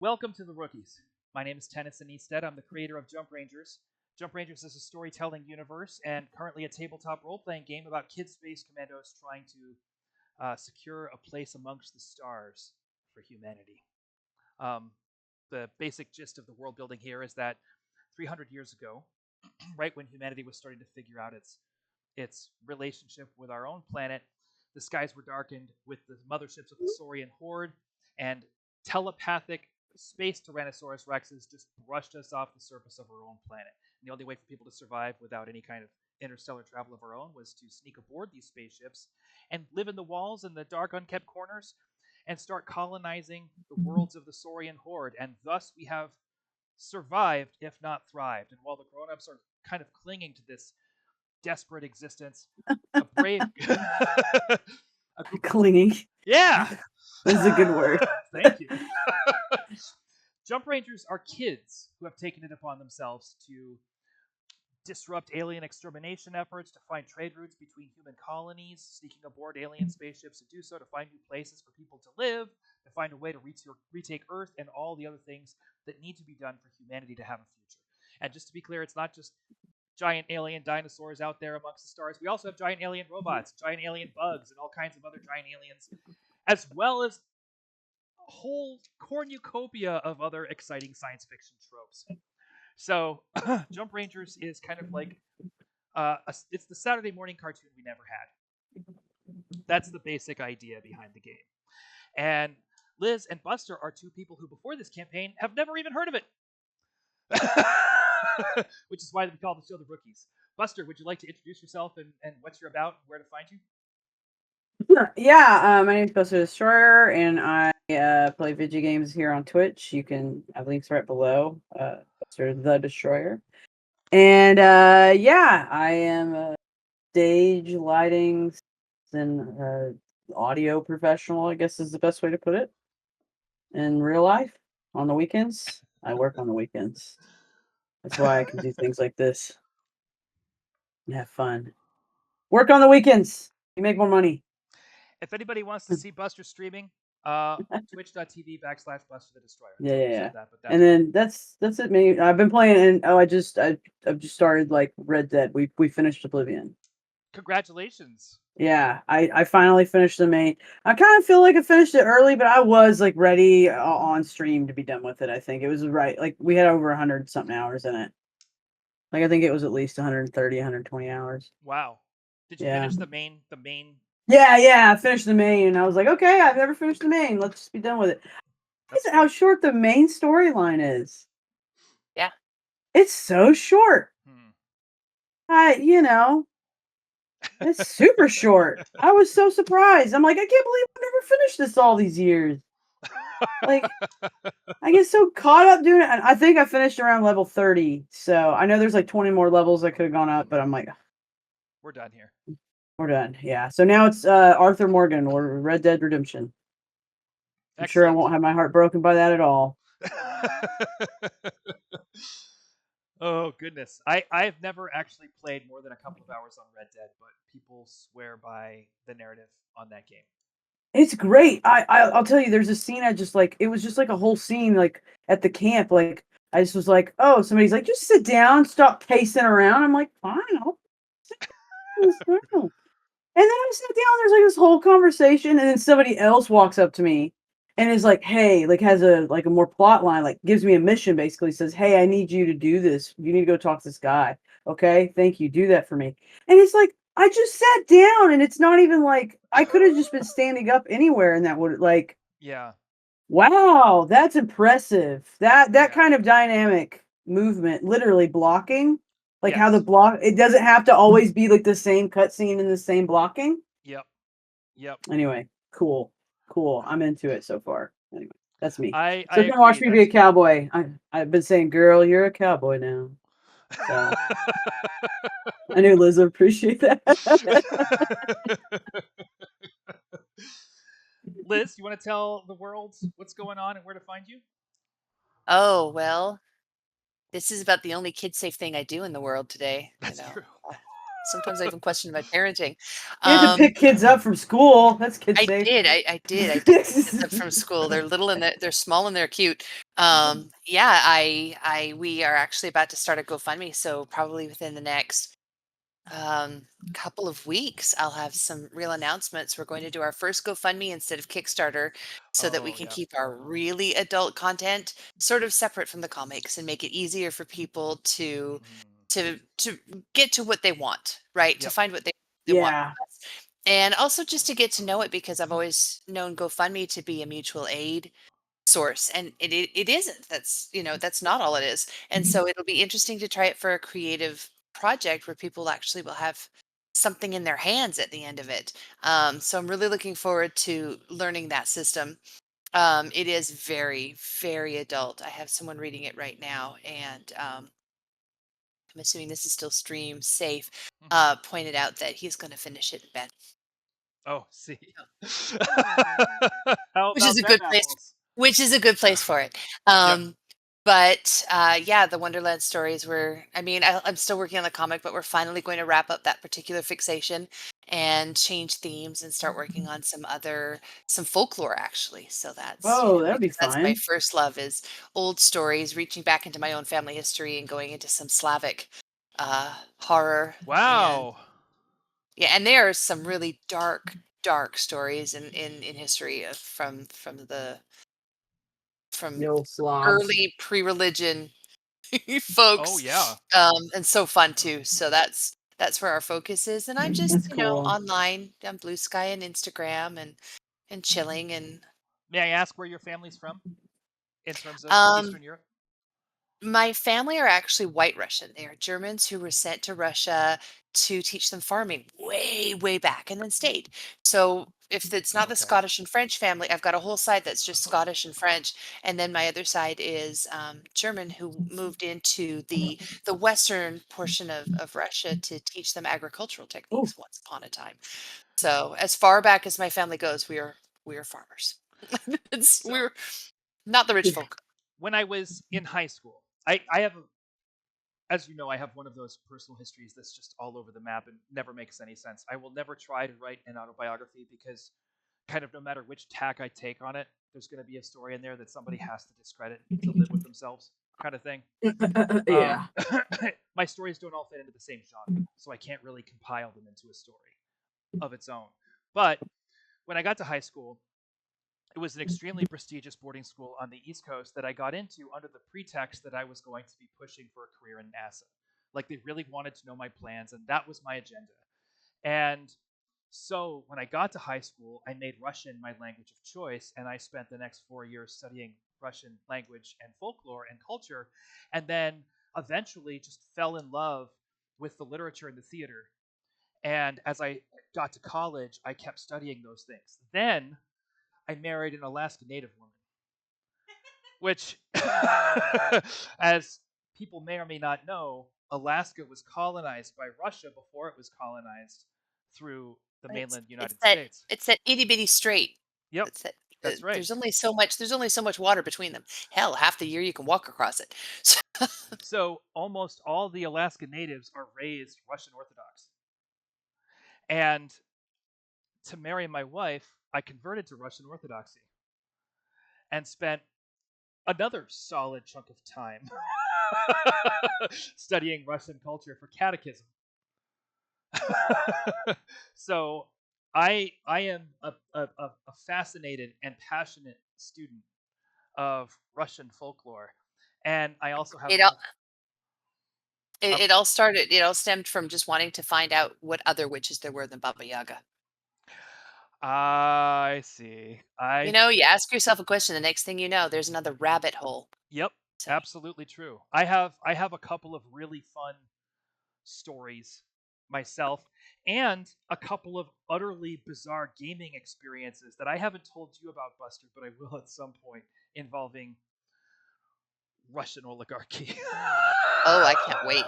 Welcome to the Rookies. My name is Tennyson Easted. I'm the creator of Jump Rangers. Jump Rangers is a storytelling universe and currently a tabletop role playing game about kid space commandos trying to secure a place amongst the stars for humanity. Um, the basic gist of the world building here is that 300 years ago, right when humanity was starting to figure out its relationship with our own planet, the skies were darkened with the motherships of the Saurian horde, and telepathic space Tyrannosaurus Rexes just brushed us off the surface of our own planet. And the only way for people to survive without any kind of interstellar travel of our own was to sneak aboard these spaceships and live in the walls and the dark, unkept corners and start colonizing the worlds of the Saurian horde. And thus we have survived, if not thrived. And while the grown ups are kind of clinging to this desperate existence, a brave a group of Clinging. yeah. That's a good word. Thank you. Jump Rangers are kids who have taken it upon themselves to disrupt alien extermination efforts, to find trade routes between human colonies, sneaking aboard alien spaceships to do so, to find new places for people to live, to find a way to retake Earth, and all the other things that need to be done for humanity to have a future. And just to be clear, it's not just giant alien dinosaurs out there amongst the stars. We also have giant alien robots, giant alien bugs, and all kinds of other giant aliens, as well as a whole cornucopia of other exciting science fiction tropes. So, Jump Rangers is kind of like it's the Saturday morning cartoon we never had. That's the basic idea behind the game. And Liz and Buster are two people who, before this campaign, have never even heard of it. Which is why we call the show the Rookies. Buster, would you like to introduce yourself and what you're about, where to find you? Yeah, my name is Buster Destroyer, and I play video games here on Twitch. You can have links right below. Buster the Destroyer, and yeah, I am a stage lighting and audio professional. I guess is the best way to put it. In real life, on the weekends, I work on the weekends. That's why I can do things like this and have fun. Work on the weekends. You make more money. If anybody wants to see Buster streaming, twitch.tv/Buster the Destroyer. Yeah. That, but And then that's it. Me. I've been playing, and I've just started like Red Dead. We finished Oblivion. Congratulations. Yeah, I finally finished the main. I kind of feel like I finished it early, but I was like ready on stream to be done with it. I think it was right. Like we had over 100 something hours in it. Like I think it was at least 130, 120 hours. Wow. Did you finish the main? Yeah, I finished the main, and I was like, okay, I've never finished the main. Let's just be done with it. That's how short the main storyline is. Yeah. It's so short. It's super short. I was so surprised. I'm like, I can't believe I never finished this all these years. Like, I get so caught up doing it. And I think I finished around level 30. So I know there's like 20 more levels I could have gone up, but I'm like, we're done here. We're done. Yeah. So now it's Arthur Morgan or Red Dead Redemption. I'm sure I won't have my heart broken by that at all. Oh goodness, I've never actually played more than a couple of hours on Red Dead, but people swear by the narrative on that game. It's great. I'll tell you, there's a scene I just like. It was just like a whole scene like at the camp. Like I just was like, oh, somebody's like, just sit down, stop pacing around. I'm like, fine, I'll sit down. And then I sat down. There's like this whole conversation, and then somebody else walks up to me and is like, hey, like has a more plot line, like gives me a mission, basically says, hey, I need you to do this. You need to go talk to this guy. Okay, thank you. Do that for me. And it's like, I just sat down, and it's not even like I could have just been standing up anywhere, and that would like, yeah. Wow, that's impressive. That kind of dynamic movement, literally blocking, like how the block, it doesn't have to always be like the same cutscene and the same blocking. Yep. Anyway, cool. I'm into it so far. Anyway, that's me. I you can watch me be a cowboy. I've been saying, girl, you're a cowboy now. So. I knew Liz would appreciate that. Liz, you want to tell the world what's going on and where to find you? Oh, well, this is about the only kid-safe thing I do in the world today. That's true. Sometimes I even question my parenting. You have to pick kids up from school. That's kid I safe. did. I did. I did pick kids up from school. They're little and they're small and they're cute. Yeah, we are actually about to start a GoFundMe, so probably within the next couple of weeks, I'll have some real announcements. We're going to do our first GoFundMe instead of Kickstarter so that we Oh, can yeah. keep our really adult content sort of separate from the comics and make it easier for people to Mm. to get to what they want, right? To Yep. find what they want Yeah. from us. And also just to get to know it because I've always known GoFundMe to be a mutual aid source and it isn't. That's not all it is. And so it'll be interesting to try it for a creative project where people actually will have something in their hands at the end of it. So I'm really looking forward to learning that system. It is very, very adult. I have someone reading it right now, and I'm assuming this is still stream safe. Pointed out that he's going to finish it in bed, Oh, see. so, How which is about a them good place. apples? Which is a good place for it. Yep. But yeah, the Wonderland stories were, I mean, I'm still working on the comic, but we're finally going to wrap up that particular fixation and change themes and start working on some folklore actually. So that's, Oh, that'd be because that's my fun. first love is old stories, reaching back into my own family history and going into some Slavic horror. And Wow. yeah, and there are some really dark stories in history from No slobs. early pre-religion Oh, folks, yeah. and so fun too. So that's where our focus is. And I'm just That's cool. online on Blue Sky and Instagram and chilling and May I ask where your family's from in terms of um Eastern Europe? my family are actually White Russian. They are Germans who were sent to Russia to teach them farming way back and then stayed. So if it's not the Okay. Scottish and French family, I've got a whole side that's just Scottish and French, and then my other side is German who moved into the western portion of Russia to teach them agricultural Oh, techniques once upon a time. So as far back as my family goes, we are farmers. So We're not the rich yeah. folk. when I was in high school, I have, as you know, I have one of those personal histories that's just all over the map and never makes any sense. I will never try to write an autobiography because kind of no matter which tack I take on it, there's going to be a story in there that somebody has to discredit to live with themselves, kind of thing. Yeah. My stories don't all fit into the same genre, so I can't really compile them into a story of its own. But when I got to high school, it was an extremely prestigious boarding school on the East Coast that I got into under the pretext that I was going to be pushing for a career in NASA. Like they really wanted to know my plans, and that was my agenda. And so when I got to high school, I made Russian my language of choice, and I spent the next 4 years studying Russian language and folklore and culture, and then eventually just fell in love with the literature and the theater. And as I got to college, I kept studying those things. Then I married an Alaska Native woman, which, as people may or may not know, Alaska was colonized by Russia before it was colonized through the It's mainland it's United that States. it's that itty bitty strait. Yep, It's that that's right. there's only so much water between them. Hell, half the year you can walk across it. So, So almost all the Alaska Natives are raised Russian Orthodox. And to marry my wife, I converted to Russian Orthodoxy and spent another solid chunk of time studying Russian culture for catechism. So I am a fascinated and passionate student of Russian folklore, and I also have it a all whole. Um, it all stemmed from just wanting to find out what other witches there were than Baba Yaga. I see. You ask yourself a question, the next thing you know, there's another rabbit hole. Yep, So absolutely true. I have a couple of really fun stories myself and a couple of utterly bizarre gaming experiences that I haven't told you about, Buster, but I will at some point, involving Russian oligarchy. oh, I can't wait.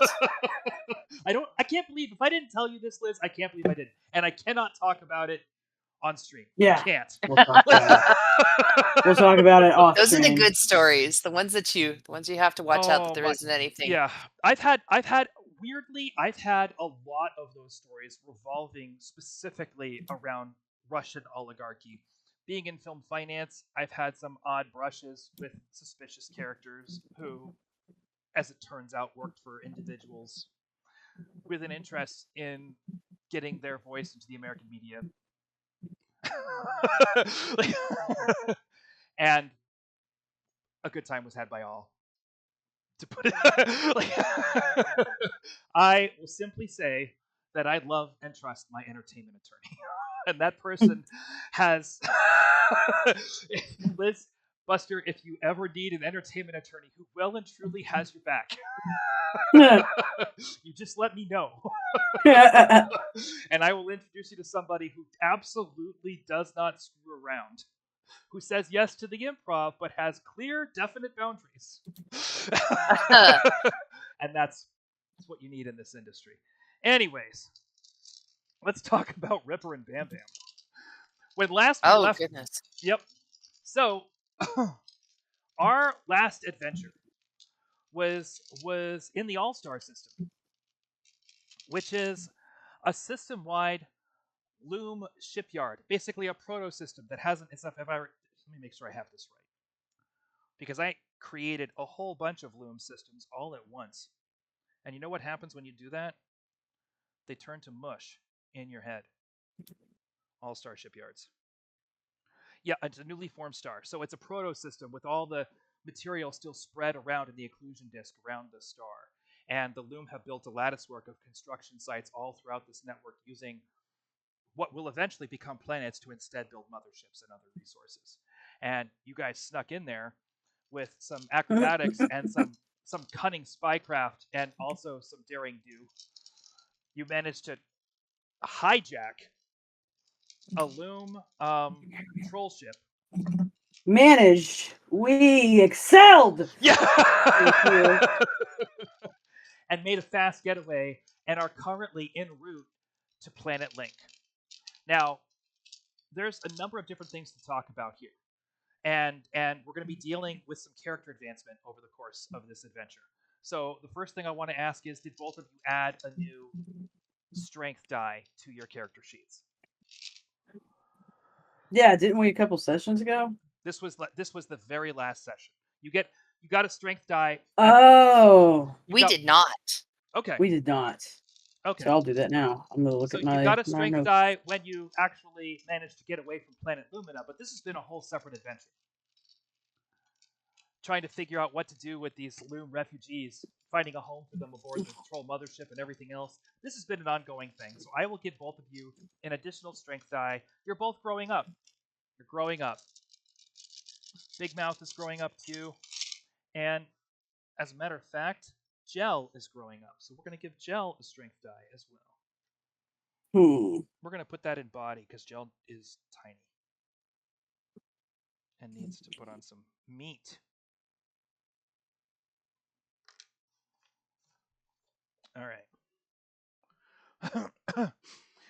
I can't believe if I didn't tell you this, Liz, I can't believe I didn't. And I cannot talk about it on stream. Yeah. Can't. We'll talk about it. We'll talk about it off Those are the stream. good stories, the ones you have to watch out that Oh there my, isn't anything. yeah. I've had weirdly, I've had a lot of those stories revolving specifically around Russian oligarchy. Being in film finance, I've had some odd brushes with suspicious characters who, as it turns out, worked for individuals with an interest in getting their voice into the American media. Like, and a good time was had by all. To put it, like, I will simply say that I love and trust my entertainment attorney, and that person has Liz Buster. If you ever need an entertainment attorney who well and truly has your back, you just let me know, and I will introduce you to somebody who absolutely does not screw around, who says yes to the improv but has clear, definite boundaries. And that's what you need in this industry. Anyways, let's talk about Ripper and Bam Bam. When last we Oh left, goodness. yep. So our last adventure was in the All Star system, which is a system-wide loom shipyard, basically a proto system that hasn't. It's not. If I let me make sure I have this right, because I created a whole bunch of loom systems all at once. And you know what happens when you do that? They turn to mush in your head. All Star shipyards. Yeah, it's a newly formed star. So it's a proto system with all the material still spread around in the occlusion disk around the star. And the Loom have built a lattice work of construction sites all throughout this network using what will eventually become planets to instead build motherships and other resources. And you guys snuck in there with some acrobatics and some cunning spycraft and also some daring do. You managed to hijack a Loom patrol ship. Managed. We excelled. Yeah. Thank you. And made a fast getaway and are currently en route to Planet Link. Now, there's a number of different things to talk about here. And we're going to be dealing with some character advancement over the course of this adventure. So the first thing I want to ask is, did both of you add a new strength die to your character sheets? Yeah, didn't we a couple sessions ago? This was the very last session. You got a strength die. Oh, We did not. Okay. we did not. Okay. So I'll do that now. I'm gonna look So at my. you got a my strength notes. die when you actually managed to get away from Planet Lumina, but this has been a whole separate adventure. Trying to figure out what to do with these Loom refugees, finding a home for them aboard the Patrol mothership and everything else. This has been an ongoing thing, so I will give both of you an additional strength die. You're both growing up. You're growing up. Big Mouth is growing up too, and as a matter of fact, Gel is growing up, so we're going to give Gel a strength die as well. We're going to put that in body because Gel is tiny and needs to put on some meat. All right.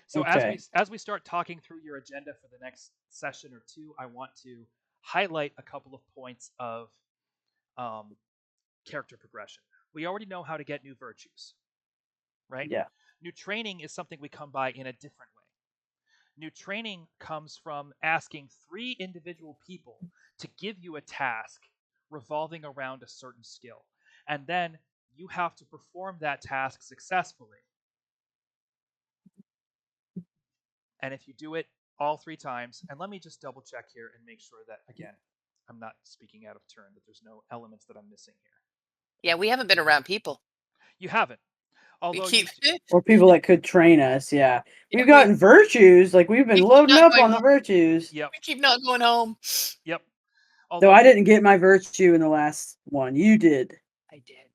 So Okay. as we start talking through your agenda for the next session or two, I want to highlight a couple of points of character progression. We already know how to get new virtues, right? Yeah. New training is something we come by in a different way. New training comes from asking 3 individual people to give you a task revolving around a certain skill. And then you have to perform that task successfully. And if you do it all 3 times, and let me just double check here and make sure that, again, I'm not speaking out of turn, that there's no elements that I'm missing here. Yeah, we haven't been around people. You haven't. Although We keep Or people that could train us. Yeah. Yeah, We've gotten virtues. Like we've been keep loading not up going on the home. virtues. Yep. We keep not going home. Yep. Though I didn't get my virtue in the last one. You did. I did.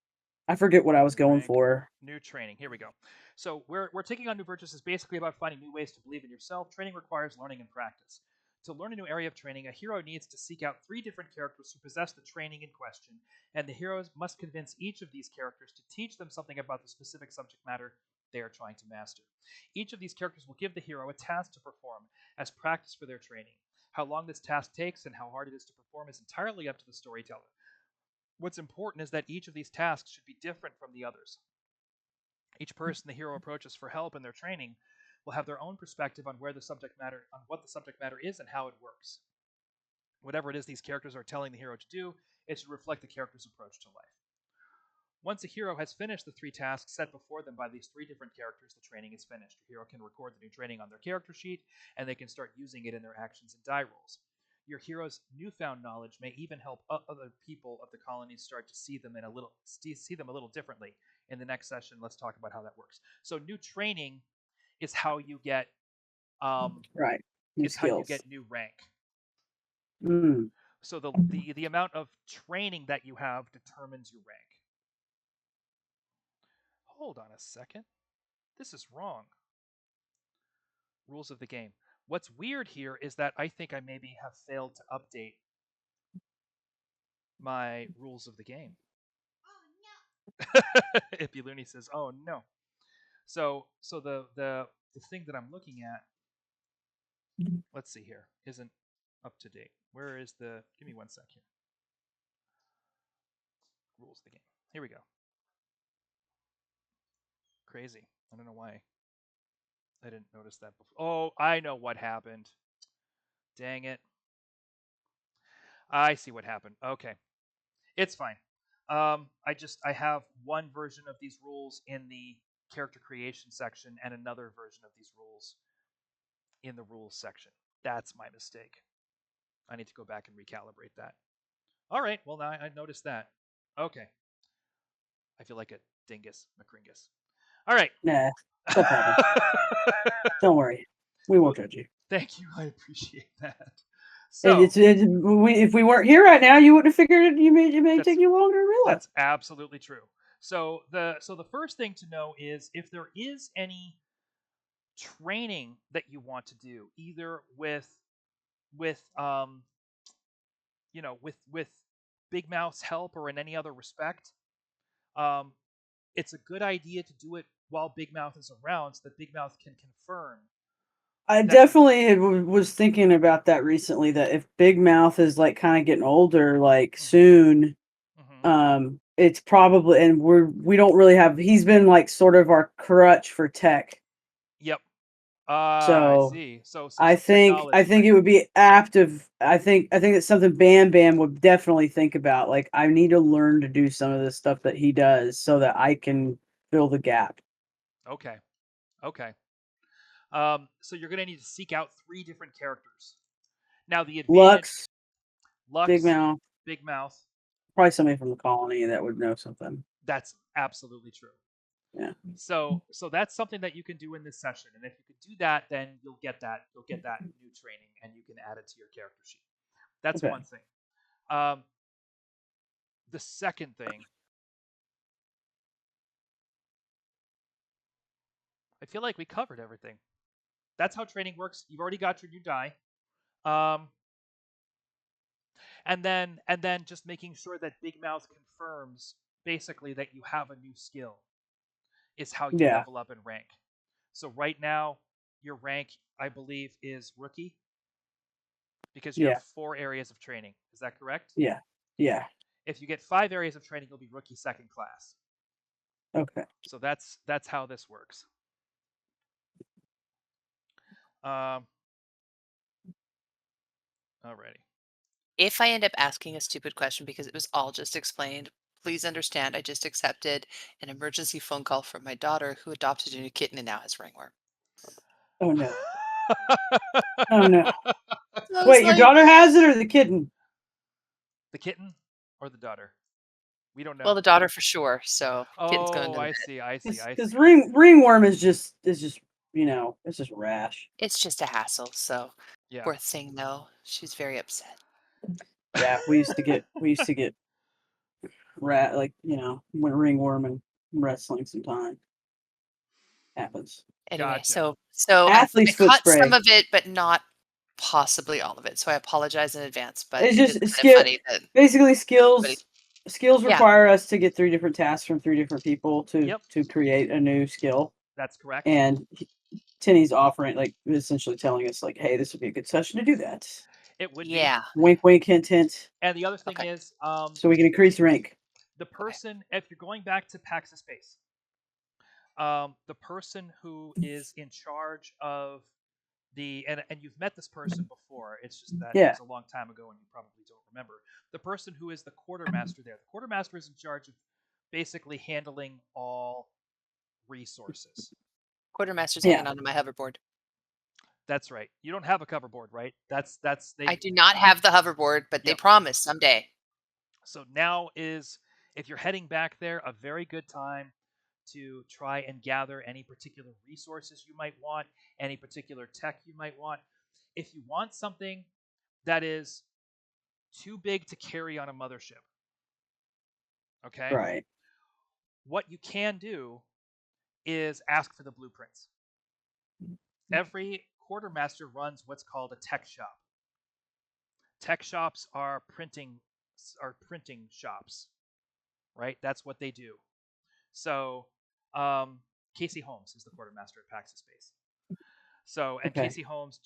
I forget what I was going Rank. for. New training. Here we go. So we're taking on new virtues is basically about finding new ways to believe in yourself. Training requires learning and practice. To learn a new area of training, a hero needs to seek out 3 different characters who possess the training in question, and the heroes must convince each of these characters to teach them something about the specific subject matter they are trying to master. Each of these characters will give the hero a task to perform as practice for their training. How long this task takes and how hard it is to perform is entirely up to the storyteller. What's important is that each of these tasks should be different from the others. Each person the hero approaches for help in their training will have their own perspective on what the subject matter is and how it works. Whatever it is these characters are telling the hero to do, it should reflect the character's approach to life. Once a hero has finished the 3 tasks set before them by these 3 different characters, the training is finished. Your hero can record the new training on their character sheet, and they can start using it in their actions and die rolls. Your hero's newfound knowledge may even help other people of the colonies start to see them a little differently. In the next session, let's talk about how that works. So, new training is how you get right. New how you skills. get new rank. Mm. So the amount of training that you have determines your rank. Hold on a second. This is wrong. Rules of the game. What's weird here is that I think I maybe have failed to update my rules of the game. Oh no. Ippy Looney says, "Oh no." So the thing that I'm looking at, let's see here, isn't up to date. Where is the? Give me 1 sec here. Rules of the game. Here we go. Crazy. I don't know why I didn't notice that before. Oh, I know what happened. Dang it. I see what happened. Okay. It's fine. I have one version of these rules in the character creation section and another version of these rules in the rules section. That's my mistake. I need to go back and recalibrate that. All right. Well, now I noticed that. Okay. I feel like a dingus, McCringus. All right. Nah, stuff happens. Don't worry. We won't judge you. Thank you. I appreciate that. So if we weren't here right now, you wouldn't have figured it. It may take you longer to realize. That's absolutely true. So the first thing to know is if there is any training that you want to do, either with Big Mouth's help or in any other respect, it's a good idea to do it while Big Mouth is around, so that Big Mouth can confirm. I definitely was thinking about that recently. That if Big Mouth is like kind of getting older, like soon, it's probably, and we don't really have. He's been like sort of our crutch for tech. Yep. So I see. So I think it would be apt of. I think it's something Bam Bam would definitely think about. Like I need to learn to do some of the stuff that he does, so that I can fill the gap. Okay. So you're going to need to seek out 3 different characters. Now the advantage, Lux, Big Mouth. Probably somebody from the colony that would know something. That's absolutely true. Yeah. So that's something that you can do in this session, and if you can do that, then you'll get that new training, and you can add it to your character sheet. That's one thing. The second thing, I feel like we covered everything. That's how training works. You've already got your new die. And then just making sure that Big Mouth confirms basically that you have a new skill is how you level up in rank. So right now, your rank, I believe, is rookie because you have 4 areas of training. Is that correct? Yeah. If you get 5 areas of training, you'll be rookie 2nd class. Okay. So that's how this works. Alrighty. If I end up asking a stupid question because it was all just explained, please understand I just accepted an emergency phone call from my daughter who adopted a new kitten and now has ringworm. Oh no. Oh no. So wait, your daughter has it or the kitten? The kitten or the daughter? We don't know. Well, the daughter for sure. So kitten's going to I see. Because ringworm is just it's just rash. It's just a hassle. So yeah. Poor thing though. She's very upset. Yeah, we used to get ringworm and wrestling sometimes. Happens. Anyway, Gotcha. so Athlete's I foot caught spray. some of it, but not possibly all of it. So I apologize in advance. But It's just kind of funny that basically skills. Skills require us to get 3 different tasks from 3 different people to create a new skill. That's correct. And Tinny's offering, like, essentially telling us, like, hey, this would be a good session to do that. It would be. Wink, wink, hint, hint. And the other thing is, so we can increase rank. The person, if you're going back to PAX Space, The person who is in charge of and you've met this person before. It's just that it Yeah. was a long time ago and you probably don't remember. The person who is the quartermaster there. The quartermaster is in charge of basically handling all resources. Quartermaster's Yeah. hanging onto my hoverboard. That's right. You don't have a cover board, right? That's I they. do not have the hoverboard, but they Yep. promise someday. So now is, if you're heading back there, a very good time to try and gather any particular resources you might want, any particular tech you might want. If you want something that is too big to carry on a mothership, okay? Right. What you can do is ask for the blueprints. Every quartermaster runs what's called a tech shop. Tech shops are printing shops, right? That's what they do. So Casey Holmes is the quartermaster at Pax's Space. So, and Okay. Casey Holmes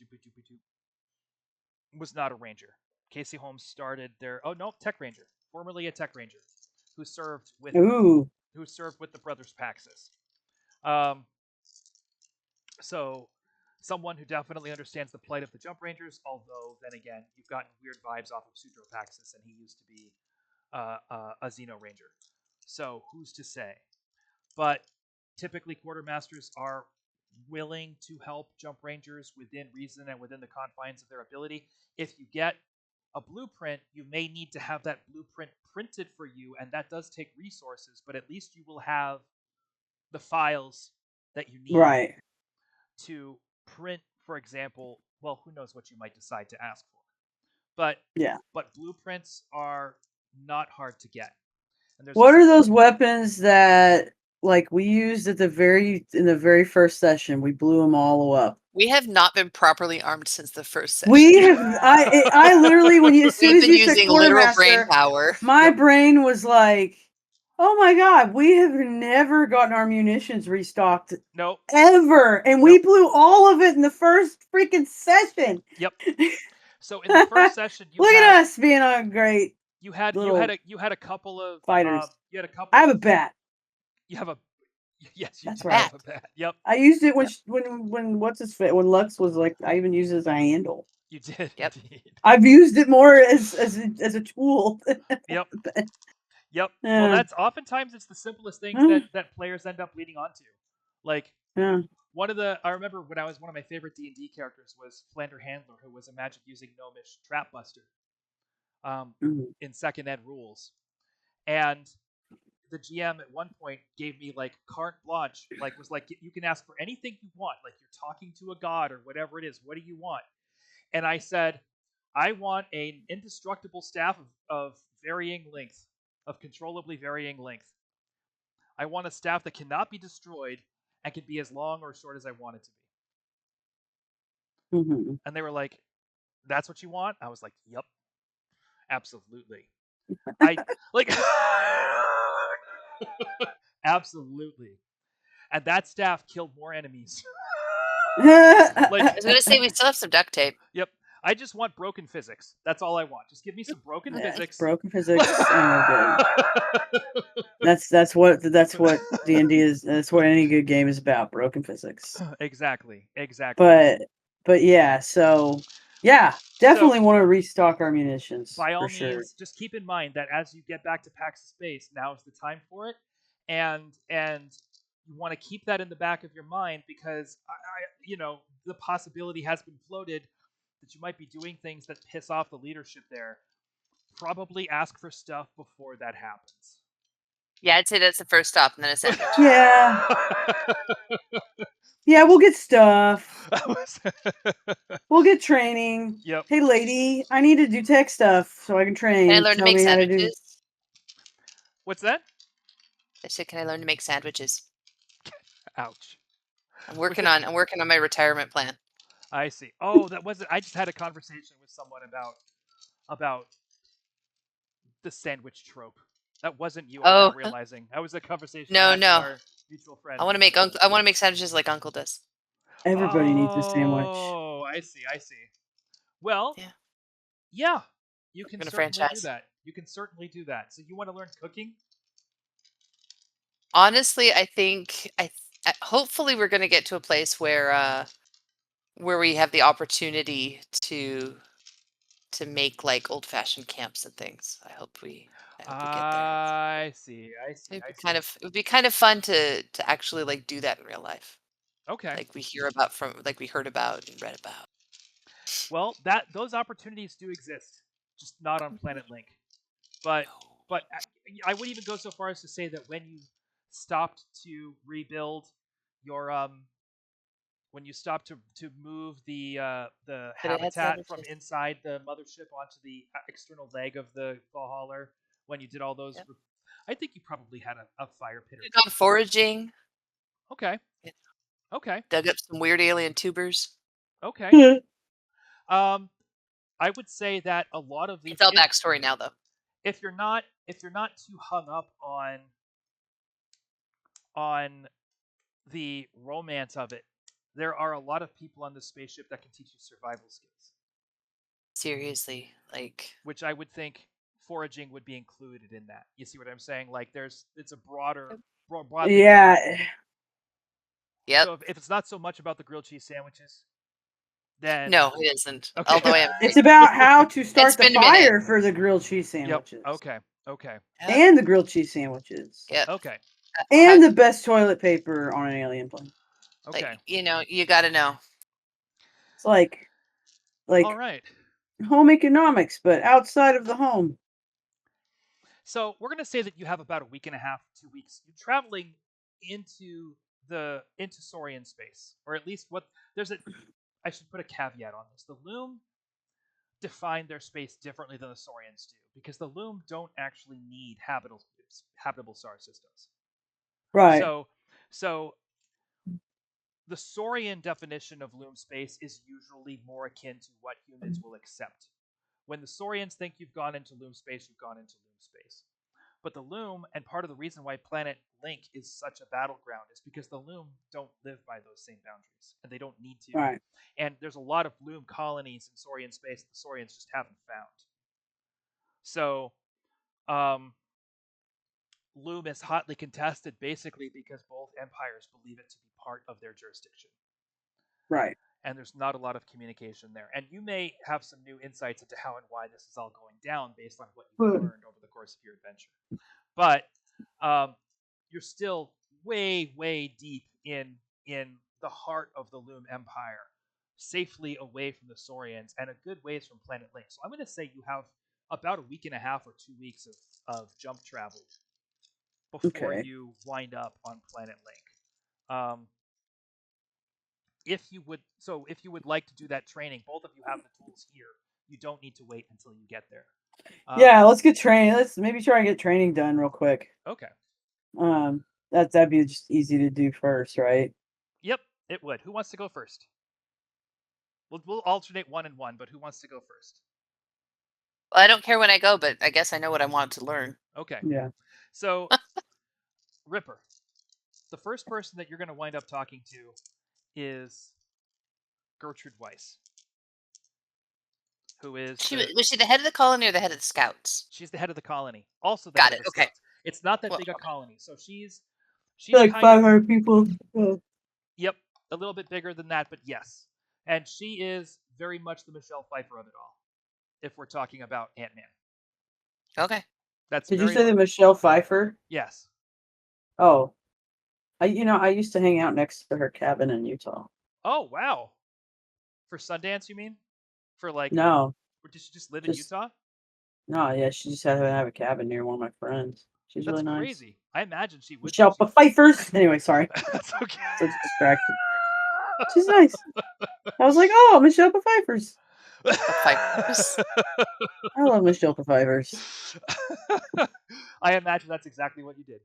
was not a ranger. Casey Holmes started tech ranger, formerly a tech ranger, who served with Ooh. the brothers Paxis. Um, so someone who definitely understands the plight of the Jump Rangers, although then again, you've gotten weird vibes off of Sudro Paxis, and he used to be a Xeno Ranger. So who's to say? But typically, quartermasters are willing to help Jump Rangers within reason and within the confines of their ability. If you get a blueprint, you may need to have that blueprint printed for you, and that does take resources, but at least you will have the files that you need Right. to print, for example, well, who knows what you might decide to ask for. But Yeah. but blueprints are not hard to get. And there's What are those weapons that like we used in the very first session? We blew them all up. We have not been properly armed since the first session. We have. I literally as soon We've as been you said using literal brain quartermaster, power. my Yep. brain was like, "Oh my god, we have never gotten our munitions restocked Nope. ever, and we blew all of it in the first freaking session." Yep. So in the first session, Look at us being a great. You had little a couple of fighters. You had a couple. I have a bat. You have a yes. You That's do right. have a bat. Yep. I used it when Yep. when what's his face when Lux was like. I even used it as a handle. You did. Yep. Indeed. I've used it more as a tool. Yep. Yep. Yeah. Well, that's oftentimes it's the simplest things that players end up leading onto. Like Yeah. I remember when I was one of my favorite D&D characters was Flander Handler, who was a magic using gnomish trap buster. In second ed rules, and the GM at one point gave me like carte blanche, like was like, you can ask for anything you want, like you're talking to a god or whatever it is. What do you want? And I said, I want an indestructible staff of varying length, of controllably varying length. I want a staff that cannot be destroyed and can be as long or short as I want it to be. Mm-hmm. And they were like, that's what you want? I was like, yep, absolutely. I like absolutely. And that staff killed more enemies. I was gonna say we still have some duct tape. Yep. I just want broken physics. That's all I want. Just give me some broken physics. Broken physics, and we're good. That's what D&D is. That's what any good game is about. Broken physics. Exactly. But yeah. So yeah, definitely want to restock our munitions. By all for sure. means, just keep in mind that as you get back to Pax Space, now is the time for it, and you want to keep that in the back of your mind because the possibility has been floated that you might be doing things that piss off the leadership there. Probably ask for stuff before that happens. Yeah, I'd say that's the first stop, and then a sandwich. Yeah. Yeah, we'll get stuff. We'll get training. Yep. Hey, lady, I need to do tech stuff so I can train. Can I learn to make sandwiches? What's that? I said, can I learn to make sandwiches? Ouch. I'm working on my retirement plan. I see. Oh, that wasn't. I just had a conversation with someone about the sandwich trope. That wasn't you. I'm not realizing. That was a conversation. No. With our mutual friend. I want to make sandwiches like Uncle does. Everybody needs a sandwich. Oh, I see. Well, yeah, you can certainly do that. You can certainly do that. So you want to learn cooking? Honestly, I think hopefully we're going to get to a place where we have the opportunity to make like old-fashioned camps and things. I hope we get there. I see. I see. It'd I be see. it would be kind of fun to actually like do that in real life. Okay. Like we heard about and read about. Well, those opportunities do exist, just not on Planet Link. But No. but I would even go so far as to say that when you stopped to rebuild your when you stopped to move the But it had habitat from sandwiches. inside the mothership onto the external leg of the hauler, when you did all those, Yep. I think you probably had a fire pit or We've two. gone foraging. Okay. Yeah. Okay. Dug up some weird alien tubers. Okay. Um, I would say that a lot of these, It's all backstory now, though. if you're not too hung up on the romance of it, there are a lot of people on this spaceship that can teach you survival skills, Seriously, like which I would think foraging would be included in that. You see what I'm saying? Like it's a broadly Yeah. defined. yep. So if it's not so much about the grilled cheese sandwiches, then No, it isn't. okay. Although I am. It's about how to start the been a minute. fire for the grilled cheese Yep. sandwiches. Okay. Okay. Yep. And the grilled cheese sandwiches. Yep. Okay. And the best toilet paper on an alien plane. Okay. Like, you got to know. It's like All right. home economics, but outside of the home. So we're gonna say that you have about a week and a half, 2 weeks. You're traveling into Saurian space, or at least what there's a. I should put a caveat on this. The Loom define their space differently than the Saurians do, because the Loom don't actually need habitable star systems. Right. So the Saurian definition of Loom space is usually more akin to what humans will accept. When the Saurians think you've gone into Loom space, you've gone into Loom space. But the Loom, and part of the reason why Planet Link is such a battleground, is because the Loom don't live by those same boundaries, and they don't need to. Right. And there's a lot of Loom colonies in Saurian space that the Saurians just haven't found. So, Loom is hotly contested basically because both empires believe it to be part of their jurisdiction. Right. And there's not a lot of communication there. And you may have some new insights into how and why this is all going down based on what you've learned over the course of your adventure. But you're still way, way deep in the heart of the Loom Empire, safely away from the Saurians and a good ways from Planet Link. So I'm going to say you have about a week and a half or 2 weeks of jump travel before you wind up on Planet Link. If you would like to do that training, both of you have the tools here. You don't need to wait until you get there. Yeah, let's get training. Let's maybe try and get training done real quick. Okay. That'd be just easy to do first, right? Yep, it would. Who wants to go first? We'll alternate 1 and 1, but who wants to go first? Well, I don't care when I go, but I guess I know what I want to learn. Okay. Yeah. So, Ripper, the first person that you're going to wind up talking to is Gertrude Weiss, who is Was she the head of the colony or the head of the scouts? She's the head of the colony. Also the Got head it. of the Okay. Scouts. It's not that Well, big a okay. colony, so she's Like kind 500 people. Yep, a little bit bigger than that, but yes. And she is very much the Michelle Pfeiffer of it all, if we're talking about Ant-Man. Okay. Did you say the Michelle Pfeiffer? Yes. Oh, I used to hang out next to her cabin in Utah. Oh, wow. For Sundance, you mean? For like No. Or did she just live in Utah? No, yeah, she just had to have a cabin near one of my friends. She's That's really nice. crazy. I imagine she would. Michelle Pfeiffer's. Anyway, sorry. That's okay. So it's distracted. She's nice. I was like, oh, Michelle Pfeiffer's. Pfeiffer's. I love Michelle Pfeiffer's. I imagine that's exactly what you did.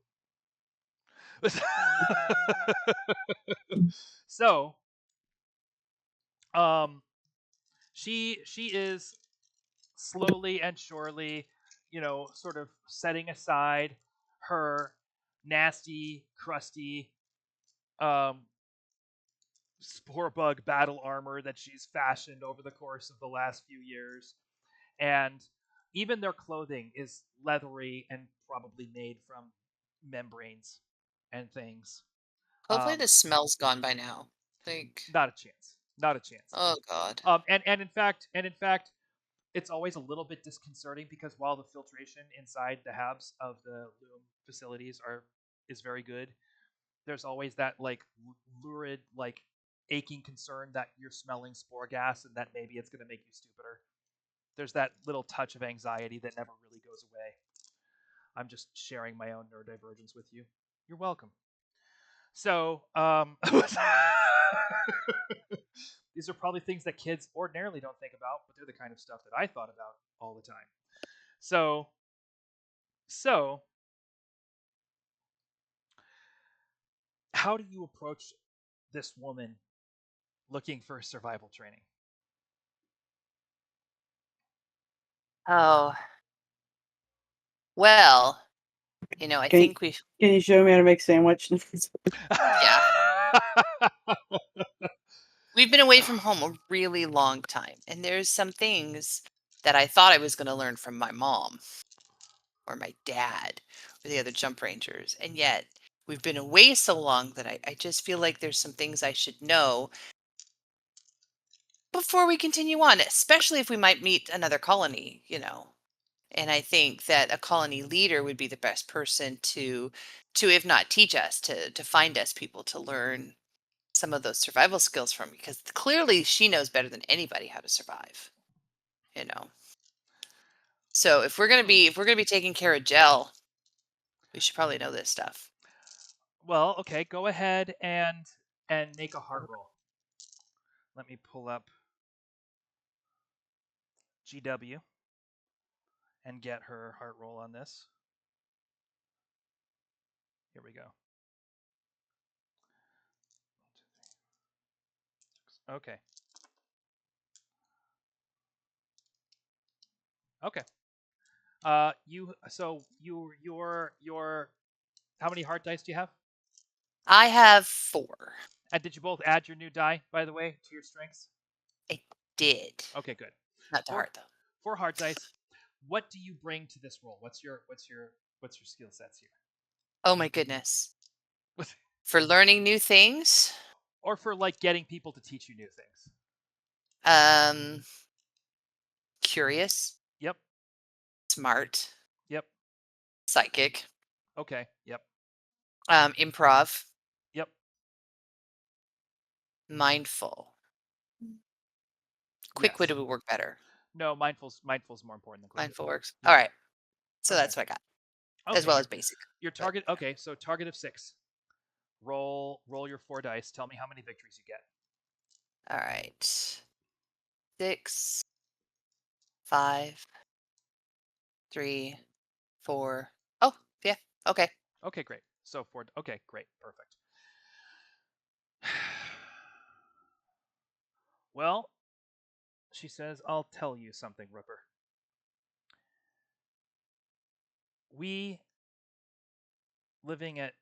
So, she is slowly and surely, sort of setting aside her nasty, crusty, spore bug battle armor that she's fashioned over the course of the last few years, and even their clothing is leathery and probably made from membranes and things. Hopefully Um, the smell's gone by now. Like, not a chance. Not a chance. oh God. And in fact, it's always a little bit disconcerting because while the filtration inside the habs of the loom facilities is very good, there's always that like lurid like aching concern that you're smelling spore gas and that maybe it's going to make you stupider. There's that little touch of anxiety that never really goes away. I'm just sharing my own neurodivergence with you. You're welcome. So, these are probably things that kids ordinarily don't think about, but they're the kind of stuff that I thought about all the time. So, so how do you approach this woman looking for survival training? Oh, well, I Can you, think we've, can you show me how to make sandwich? yeah, we've been away from home a really long time. And there's some things that I thought I was going to learn from my mom or my dad or the other jump rangers. And yet we've been away so long that I just feel like there's some things I should know before we continue on, especially if we might meet another colony. And I think that a colony leader would be the best person to if not teach us, to find us people to learn some of those survival skills from, because clearly she knows better than anybody how to survive, you know. So if we're gonna be taking care of Gel, we should probably know this stuff. Well, okay, go ahead and make a heart roll. Let me pull up GW and get her heart roll on this. Here we go. Okay. Okay. Your how many heart dice do you have? I have 4. And did you both add your new die, by the way, to your strengths? I did. Okay, good. Not to Four heart though. 4 heart dice. What do you bring to this roll? What's your skill sets here? Oh my goodness. For learning new things, Or for like getting people to teach you new things? um, curious, Yep. smart, Yep. psychic, Okay. Yep. improv, Yep. mindful. Yes. Quick-witted would work better. No, mindful's more important than quick wit. Mindful works. Yeah. All right. So Okay. that's what I got, as Okay. well Your as basic. your But target. Okay. So target of 6. Roll your 4 dice. Tell me how many victories you get. all right. 6, 5, 3, 4. Oh, yeah. Okay. Okay. Great. So 4. Okay. Great. Perfect. Well, she says, I'll tell you something, Ripper. We living at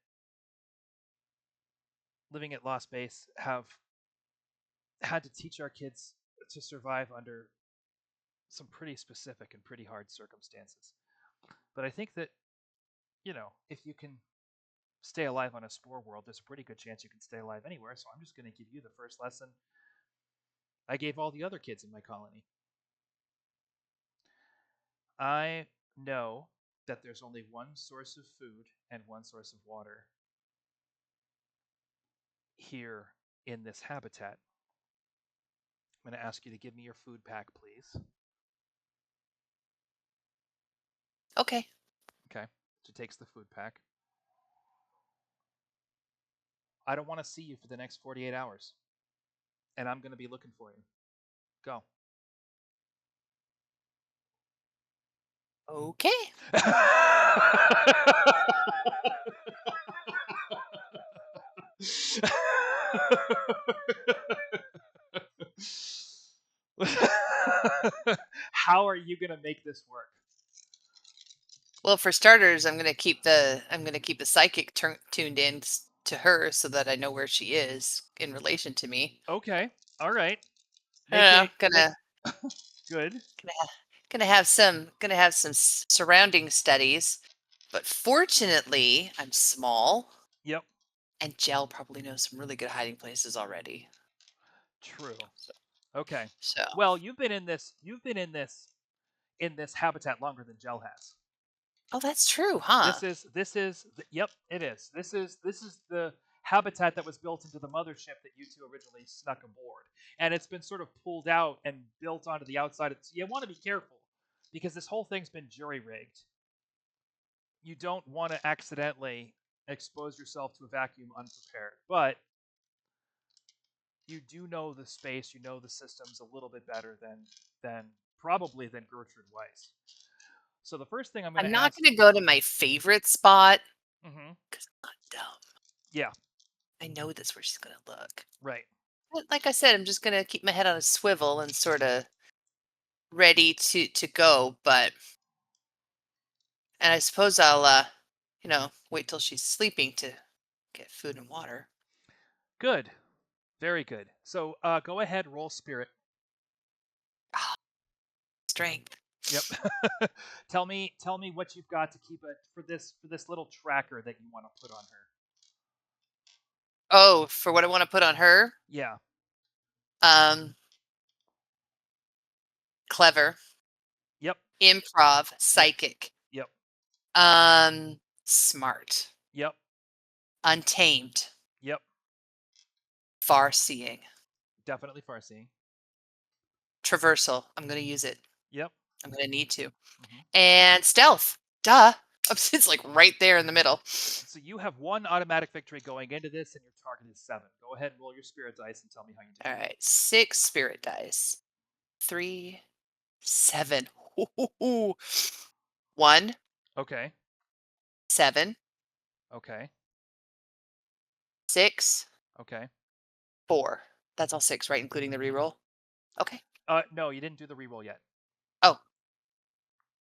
Lost Base have had to teach our kids to survive under some pretty specific and pretty hard circumstances. But I think that, if you can stay alive on a spore world, there's a pretty good chance you can stay alive anywhere. So I'm just going to give you the first lesson I gave all the other kids in my colony. I know that there's only one source of food and one source of water here in this habitat. I'm going to ask you to give me your food pack, please. Okay. Okay. She takes the food pack. I don't want to see you for the next 48 hours. And I'm going to be looking for you. Go. Okay. How are you going to make this work? Well, for starters, I'm gonna keep the psychic tuned in to her so that I know where she is in relation to me. Okay. All right. Make Yeah, a make gonna good. gonna ha- gonna have some surrounding studies. But fortunately, I'm small Yep. And Gel probably knows some really good hiding places already. True. Okay. So, Well, you've been in this. In this habitat longer than Gel has. oh, that's true, huh? Yep, it is. This is the habitat that was built into the mothership that you two originally snuck aboard, and it's been sort of pulled out and built onto the outside. So you want to be careful because this whole thing's been jury rigged. You don't want to accidentally expose yourself to a vacuum unprepared, but you do know the space, you know the systems a little bit better than probably than Gertrude Weiss. So the first thing I'm going I'm to not ask. going to go to my favorite spot Mm-hmm. because I'm not dumb. Yeah. I know that's where she's going to look. Right. But like I said, I'm just going to keep my head on a swivel and sort of ready to go. And I suppose I'll, wait till she's sleeping to get food and water. Good. Very good. So go ahead, roll spirit. Ah, strength. Yep. Tell me what you've got to keep it for this little tracker that you want to put on her. Oh, for what I want to put on her? Yeah. Um, clever, Yep. improv, Yep. psychic, Yep. smart, Yep. untamed, Yep. far-seeing, Definitely farseeing. traversal. I'm going to use it. Yep. I'm going to need to. Mm-hmm. And stealth. Duh. It's like right there in the middle. So you have one automatic victory going into this, and your target is 7. Go ahead and roll your spirit dice and tell me how you do. All right. 6 spirit dice. 3, 7. Ooh. 1, Okay. 7, Okay. 6, Okay. 4. That's all 6, right? Including the reroll. Okay. No, you didn't do the reroll yet. Oh,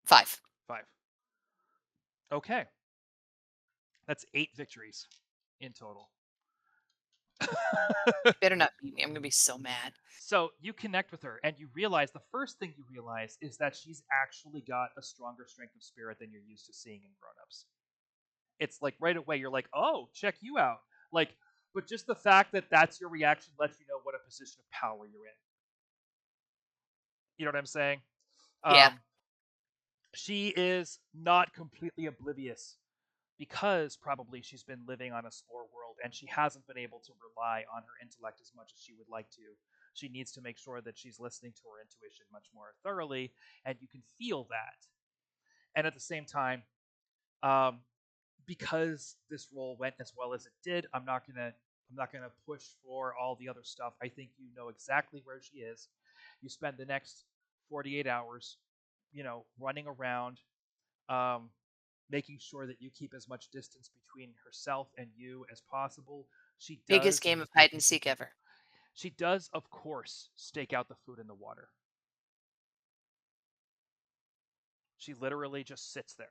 5. 5. Okay. That's 8 victories in total. Better not beat me. I'm gonna be so mad. So you connect with her, and you realize the first thing you realize is that she's actually got a stronger strength of spirit than you're used to seeing in grown-ups. It's like right away you're like, oh, check you out. Like, but just the fact that that's your reaction lets you know what a position of power you're in. You know what I'm saying? Yeah. She is not completely oblivious because probably she's been living on a spore world and she hasn't been able to rely on her intellect as much as she would like to. She needs to make sure that she's listening to her intuition much more thoroughly, and you can feel that. And at the same time, um, because this role went as well as it did, I'm not gonna push for all the other stuff. I think you know exactly where she is. You spend the next 48 hours, running around, um, making sure that you keep as much distance between herself and you as possible. She Biggest does game of hide and seek ever. she does of course stake out the food and the water. She literally just sits there.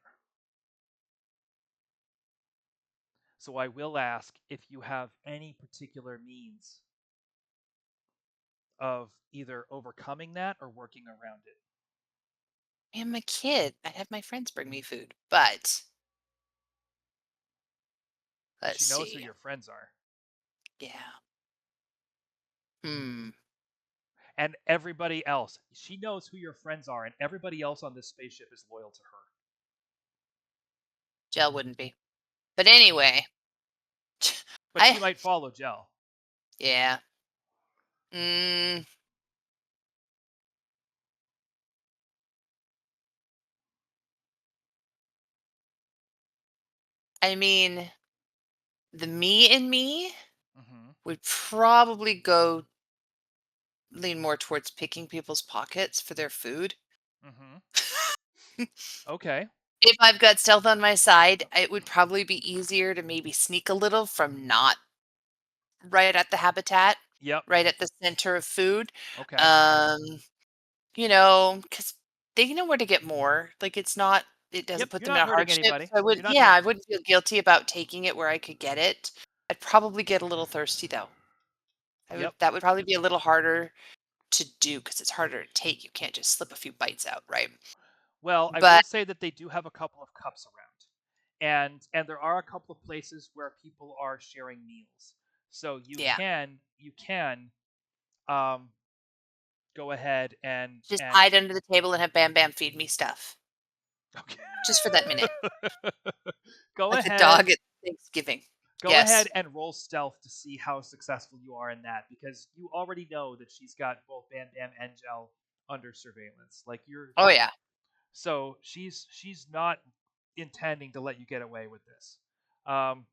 So I will ask if you have any particular means of either overcoming that or working around it. I'm a kid. I have my friends bring me food, but let's She knows who see. your friends are. Yeah. Hmm. And everybody else. She knows who your friends are, and everybody else on this spaceship is loyal to her. Gel wouldn't be. But anyway, But she might follow Gel. yeah. Mm, I mean, the me in me Mm-hmm. would probably lean more towards picking people's pockets for their food. Mm-hmm. Okay. If I've got stealth on my side, it would probably be easier to maybe sneak a little from not right at the habitat, Yep. right at the center of food. Okay. Um, because they know where to get more. Like it Yep. doesn't put You're them in not a hurting hardship. anybody. So You're not doing. I wouldn't feel guilty about taking it where I could get it. I'd probably get a little thirsty though. Yep. That would probably be a little harder to do because it's harder to take. You can't just slip a few bites out, right? Well, I will But say that they do have a couple of cups around. and there are a couple of places where people are sharing meals, so Yeah. you can um, go ahead Just and hide under the table and have Bam Bam feed me stuff. okay. Just for that minute. go Like a ahead dog at Thanksgiving. go Yes. ahead and roll stealth to see how successful you are in that, because you already know that she's got both Bam Bam and Gel under surveillance. Like you're Oh yeah. so she's not intending to let you get away with this. Um,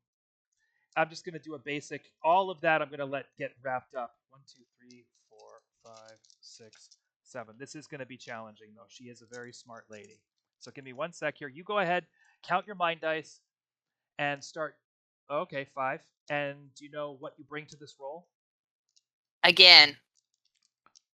I'm just gonna do a basic. All of that I'm gonna let get wrapped up. 1, 2, 3, 4, 5, 6, 7. This is gonna be challenging though. She is a very smart lady. So give me 1 sec here. You go ahead, count your mind dice, and start. Okay, 5. And do you know what you bring to this roll? Again,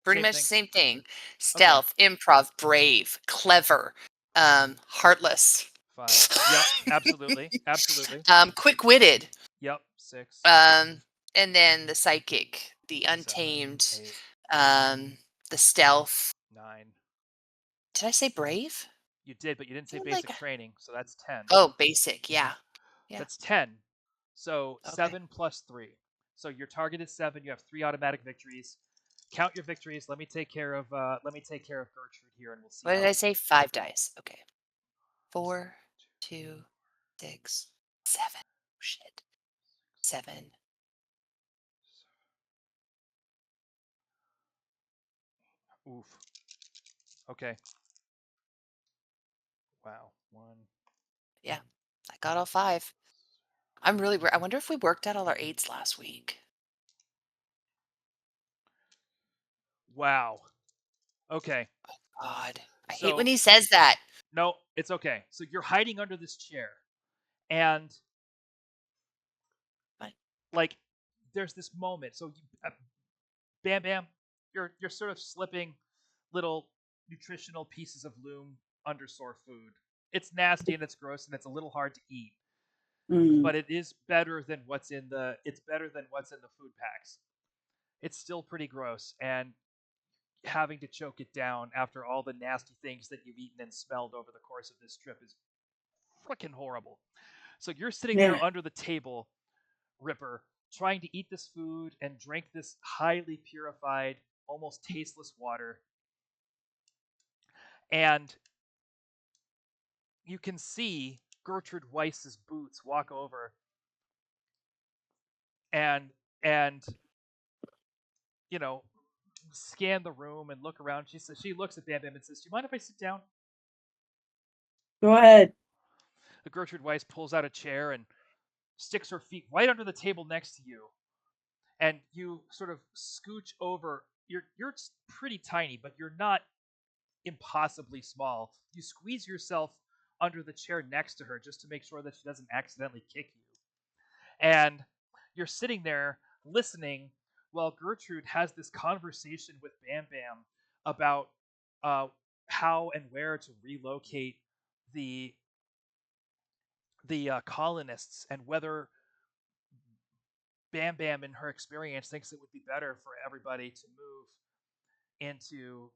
pretty Same much the thing. same thing. Okay, Stealth, improv, brave, clever, heartless. 5. Yep, absolutely, absolutely. Quick-witted. Yep, 6, Um, and then the psychic, the 7, untamed, 8, um, the stealth. 9. Did I say brave? You did, but you didn't say Feel like basic training, so that's 10. oh, basic. Yeah. Yeah. That's 10. So Okay. 7 plus 3. So your target is 7. You have 3 automatic victories. Count your victories. Let me take care of Gertrude here, and we'll see What how did I we do. say? 5 dice. Okay. So, 4, 2, 6, 7. Oh, shit. 7. oof. Okay. Wow. 1. Yeah. I got all 5. I wonder if we worked out all our 8s last week. Wow. Okay. God. I hate when So he says that. no, it's okay. So you're hiding under this chair, and Fine. like there's this moment. So Bam Bam, you're sort of slipping little nutritional pieces of loom undersore food. It's nasty and it's gross and it's a little hard to eat, Mm. but it is better than what's in the food packs. It's still pretty gross, and having to choke it down after all the nasty things that you've eaten and smelled over the course of this trip is freaking horrible. So you're sitting there Yeah. under the table, Ripper, trying to eat this food and drink this highly purified, almost tasteless water. And you can see Gertrude Weiss's boots walk over and and you know scan the room and look around. She looks at Bam Bam and says, "Do you mind if I sit down?" Go ahead. Gertrude Weiss pulls out a chair and sticks her feet right under the table next to you, and you sort of scooch over. You're pretty tiny, but you're not impossibly small. You squeeze yourself under the chair next to her just to make sure that she doesn't accidentally kick you. And you're sitting there listening while Gertrude has this conversation with Bam Bam about uh, how and where to relocate the colonists, and whether Bam Bam, in her experience, thinks it would be better for everybody to move into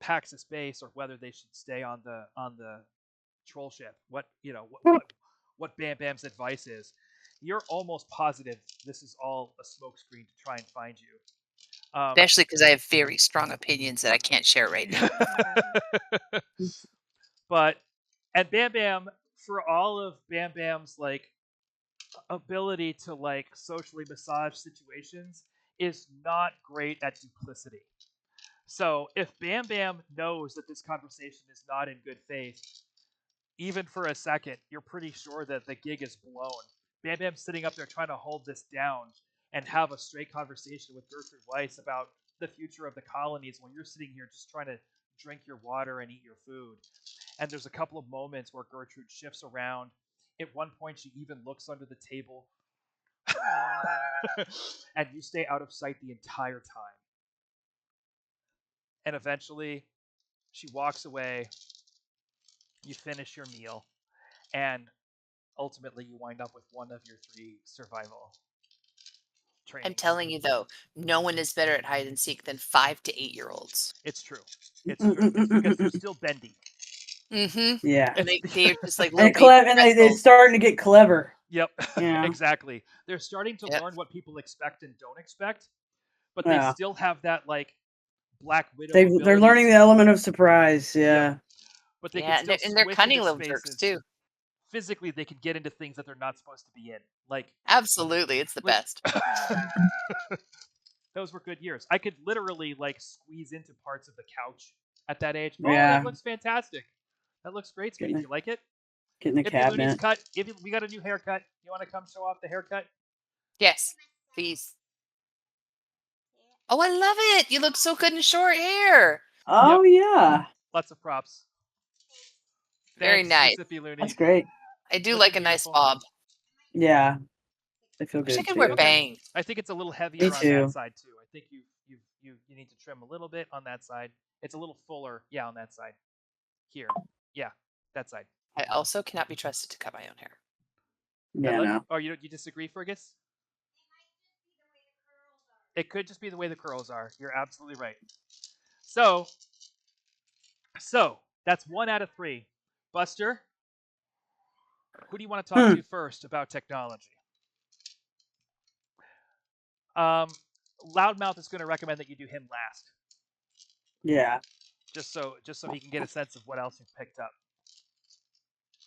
Pax's base, or whether they should stay on the troll ship. What Bam Bam's advice is. You're almost positive this is all a smokescreen to try and find you. Especially because I have very strong opinions that I can't share right now. but and Bam Bam, for all of Bam Bam's like ability to like socially massage situations, is not great at duplicity. So if Bam Bam knows that this conversation is not in good faith, even for a second, you're pretty sure that the gig is blown. Bam Bam's sitting up there trying to hold this down and have a straight conversation with Gertrude Weiss about the future of the colonies, when you're sitting here just trying to drink your water and eat your food. And there's a couple of moments where Gertrude shifts around. At one point, she even looks under the table. And you stay out of sight the entire time. And eventually, she walks away. You finish your meal. And ultimately, you wind up with one of your 3 survival I'm trainings. telling you though, no one is better at hide and seek than 5 to 8-year-olds. It's true. It's true. It's because they're still bendy. Mhm. Yeah. And It's they're just like little And baby they're pretzels. starting to get clever. Yep, Yeah. exactly. They're starting to Yep. learn what people expect and don't expect, but they Yeah. still have that like Black Widow They're ability learning the to. element of surprise. Yep, Yeah. but they can Yeah, still and they're switch cunning into little jerks spaces. too. Physically, they can get into things that they're not supposed to be in. Absolutely, it's the Like best. those were good years. I could literally like squeeze into parts of the couch at that age. Oh, that Yeah. looks fantastic. That looks great, Get sweetie. in Do the, you like it? get in the If you Looney's cabinet. cut, we got a new haircut. You want to come show off the haircut? Yes, please. Oh, I love it. You look so good in short hair. Yep, Oh yeah. lots of props. Very Thanks, nice. Mississippi Looney. That's great. I do Looking like a nice beautiful. bob. Yeah. They feel Wish I good could wear too. Okay. bangs. I think it's a little Me heavier on that too. side too. I think you need to trim a little bit on that side. It's a little fuller, yeah, on that side. Here, yeah, that side. I also cannot be trusted to cut my own hair. Yeah, no. Oh, you disagree, Fergus? It could just be the way the curls are. You're absolutely right. So that's 1 out of 3. Buster, who do you want to talk Hmm. to first about technology? Um, Loudmouth is going to recommend that you do him last, Yeah. just so he can get a sense of what else you've picked up.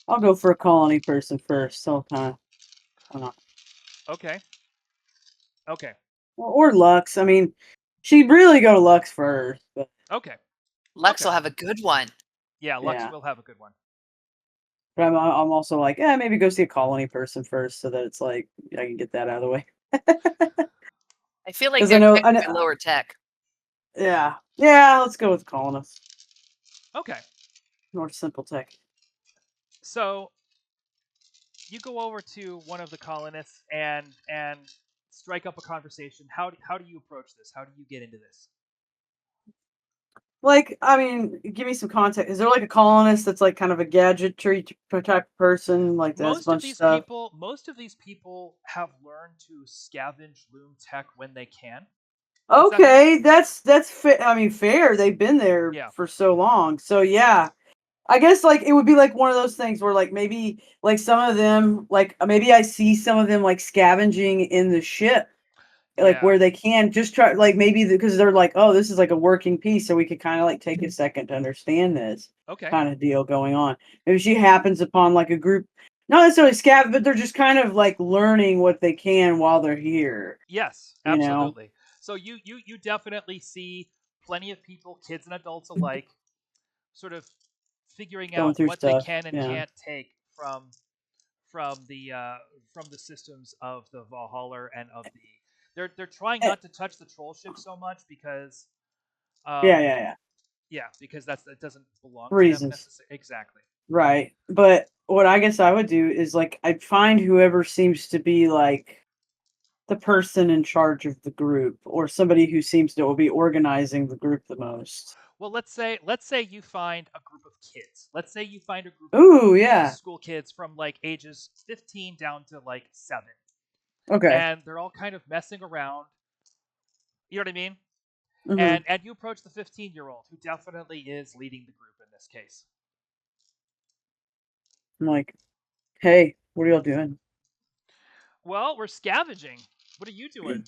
I'll go for a colony person first. So kind of. Okay. Okay. Or Lux. I mean, she'd really go to Lux first, but Okay. Lux Okay. will have a good one. Yeah, Lux yeah. will have a good one. But I'm also like, maybe go see a colony person first, so that it's like I can get that out of the way. I feel like 'Cause they're I know, lower tech. yeah, let's go with colonists. Okay. More simple tech. So you go over to one of the colonists and strike up a conversation. How do you approach this? How do you get into this? Like, I mean, give me some context. Is there like a colonist that's like kind of a gadgetry type of person, like that's a bunch of stuff? Most of these people have learned to scavenge loom tech when they can. What's that mean? Okay, that's I mean, fair. They've been there Yeah. for so long. So yeah, I guess like it would be like one of those things where like maybe like some of them like maybe I see some of them like scavenging in the ship, like Yeah. where they can just try like maybe because they're like, oh, this is like a working piece, so we could kind of like take a second to understand this Okay. kind of deal going on. Maybe she happens upon like a group, not necessarily scav, but they're just kind of like learning what they can while they're here. Yes, You know, absolutely. So you definitely see plenty of people, kids and adults alike, sort of figuring going out through what they stuff. can and Yeah. can't take from the systems of the Valhalla and of the. They're trying Eh, not to touch the troll ship so much because Yeah, um yeah, yeah. yeah, because that doesn't belong to them Reasons. necessarily. Exactly. Right. But what I guess I would do is like I'd find whoever seems to be like the person in charge of the group or somebody who seems to be organizing the group the most. Well, let's say you find a group of kids. Let's say you find a group of Ooh, yeah. school kids from like ages 15 down to like 7, Okay. and they're all kind of messing around. You know what I mean? Hmm. And you approach the 15-year-old who definitely is leading the group in this case. I'm like, hey, what are y'all doing? Well, we're scavenging. What are you doing?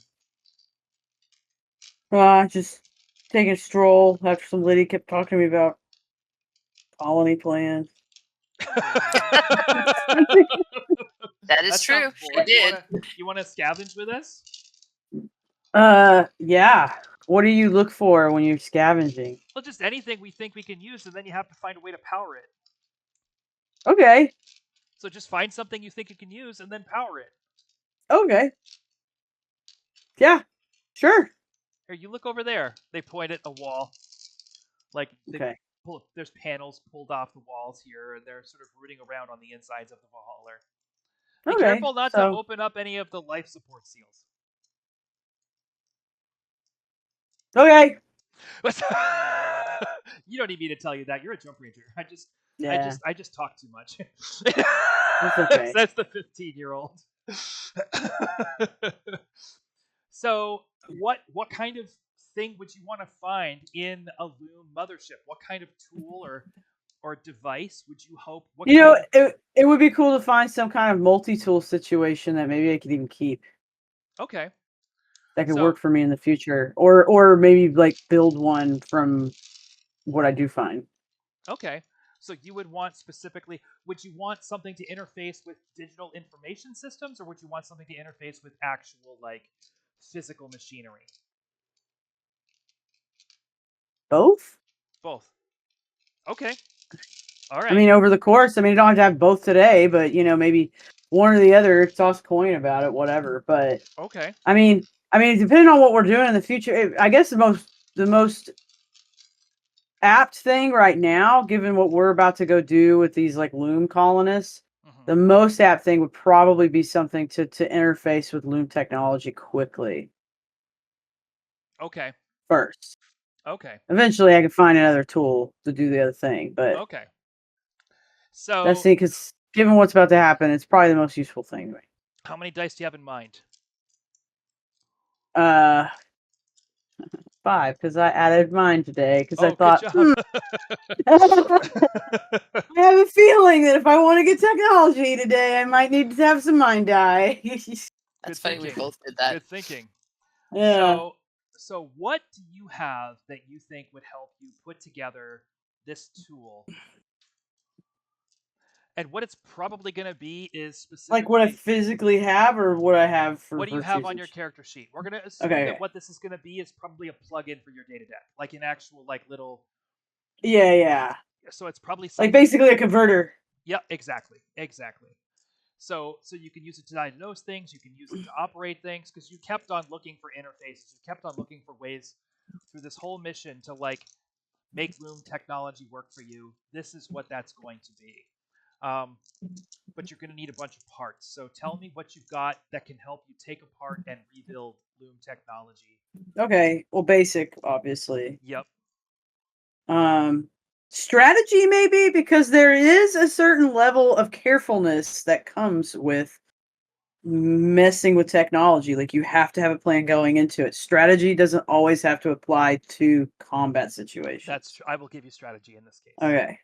Just taking a stroll after some lady kept talking to me about colony plans. That is That true. sounds She boring. did. You wanna scavenge with us? Yeah. What do you look for when you're scavenging? Well, just anything we think we can use, and then you have to find a way to power it. Okay. So just find something you think you can use, and then power it. Okay. Yeah. Sure. Here, you look over there. They point at a wall. Like Okay. there's panels pulled off the walls here, and they're sort of rooting around on the insides of the Valhalla. Be Okay. careful not to So, open up any of the life support seals. okay. You don't need me to tell you that. You're a jump ranger. Yeah. I just talk too much. It's okay. That's the 15-year-old. So, what kind of thing would you want to find in a loom mothership? What kind of tool or or device would you hope? What You know, kind of, it would be cool to find some kind of multi-tool situation that maybe I could even keep okay. that could So work for me in the future, or maybe like build one from what I do find. okay. So you would want specifically, would you want something to interface with digital information systems, or would you want something to interface with actual like physical machinery? Both. Both. Okay. All I right. mean, over the course, I mean, you don't have to have both today, but maybe one or the other. Toss a coin about it, whatever. But Okay. I mean, depending on what we're doing in the future, I guess the most apt thing right now, given what we're about to go do with these like loom colonists, Hmm. the most apt thing would probably be something to interface with loom technology quickly Okay. first. Okay. Eventually, I can find another tool to do the other thing, but Okay. that's So the because given what's about to happen, it's probably the most useful thing to me. how many dice do you have in mind? Uh, 5 because I added mine today because I Oh, good thought, job. I have a feeling that if I want to get technology today, I might need to have some mind die. That's Good funny. We thinking. both did that. Good thinking. Yeah. So what do you have that you think would help you put together this tool? And what it's probably going to be is Like what I specifically physically have or what I have for what do you have on your usage. character sheet. We're going to assume that Okay. what this is going to be is probably a plug-in for your data deck, like an actual like little. Yeah, yeah. So it's probably Like something. basically a converter. Yeah, exactly. So you can use it to diagnose things, you can use it to operate things, because you kept on looking for interfaces, you kept on looking for ways through this whole mission to like make Loom technology work for you. This is what that's going to be. Um, but you're going to need a bunch of parts. So tell me what you've got that can help you take apart and rebuild Loom technology. Okay. Well, basic, obviously. Yep. Um, Strategy maybe because there is a certain level of carefulness that comes with messing with technology. Like you have to have a plan going into it. Strategy doesn't always have to apply to combat situations. I will give you strategy in this case. Okay.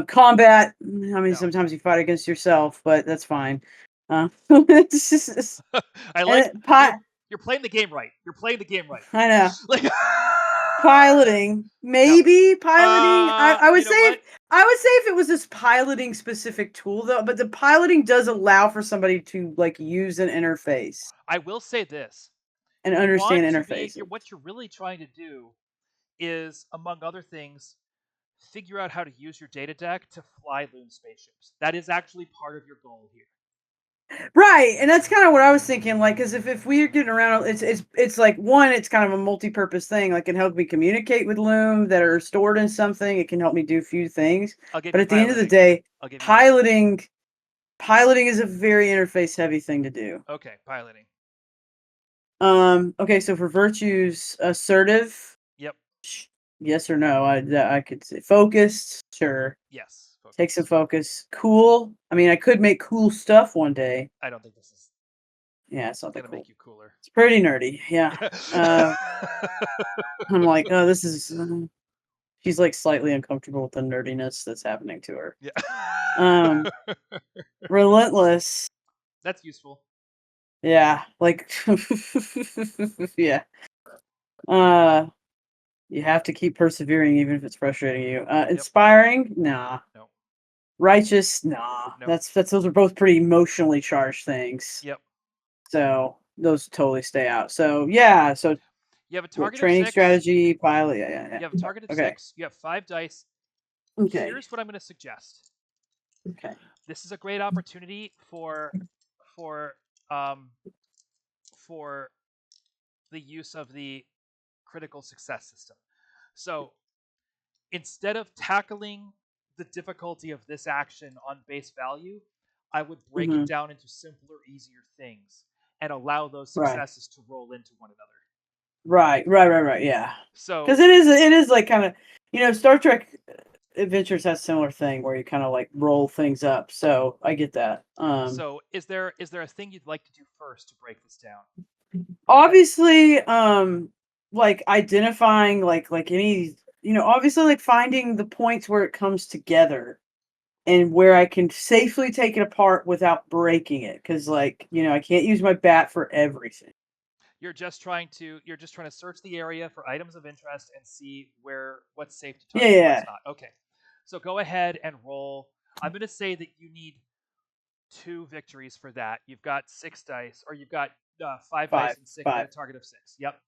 Combat. I mean, No. sometimes you fight against yourself, but that's fine. It's just, I like and pi- you're playing the game right. You're playing the game right. I know. Like Piloting, no. maybe piloting. I would You say know what? if it was this piloting specific tool though, but the piloting does allow for somebody to like use an interface I will say this. and You understand want to be interfaces. what you're really trying to do is, among other things, figure out how to use your data deck to fly Loom spaceships. That is actually part of your goal here. Right, and that's kind of what I was thinking. Like, because if we're getting around, it's like one, it's kind of a multi-purpose thing. Like, it can help me communicate with Loom that are stored in something. It can help me do a few things. I'll give But you at the end of the piloting. day, I'll give you that. piloting is a very interface heavy thing to do. Okay, piloting. Okay, so for virtues, assertive, Yep. yes or no? I could say focused, sure. Yes. Focus. Take some focus. Cool. I mean, I could make cool stuff one day. I don't think this is Yeah, it's not that gonna cool. make you cooler. It's pretty nerdy. Yeah. I'm like, oh, this is. She's like slightly uncomfortable with the nerdiness that's happening to her. Yeah. Relentless. That's useful. Yeah, like, yeah. Uh, you have to keep persevering even if it's frustrating you. Inspiring, nah. No. Righteous, nah. No. That's those are both pretty emotionally charged things. Yep. So those totally stay out. So yeah, so You have a target of training 6. strategy, pilot, yeah. You have a target of Okay. 6. You have 5 dice. Okay. Here's what I'm going to suggest. Okay. This is a great opportunity for um for the use of the critical success system. So instead of tackling the difficulty of this action on base value, I would break it Mm-hmm. down into simpler, easier things and allow those Right. successes to roll into one another. Right. Yeah. So Because it is like kind of Star Trek Adventures has a similar thing where you kind of like roll things up. So I get that. so is there a thing you'd like to do first to break this down? Obviously, like identifying like any obviously like finding the points where it comes together and where I can safely take it apart without breaking it. Because like, I can't use my bat for everything. You're just trying to search the area for items of interest and see what's safe to touch and Yeah. what's not. Okay. So go ahead and roll. I'm going to say that you need 2 victories for that. You've got 6 dice, or you've got 5 dice and 6 with a target of 6. Yep.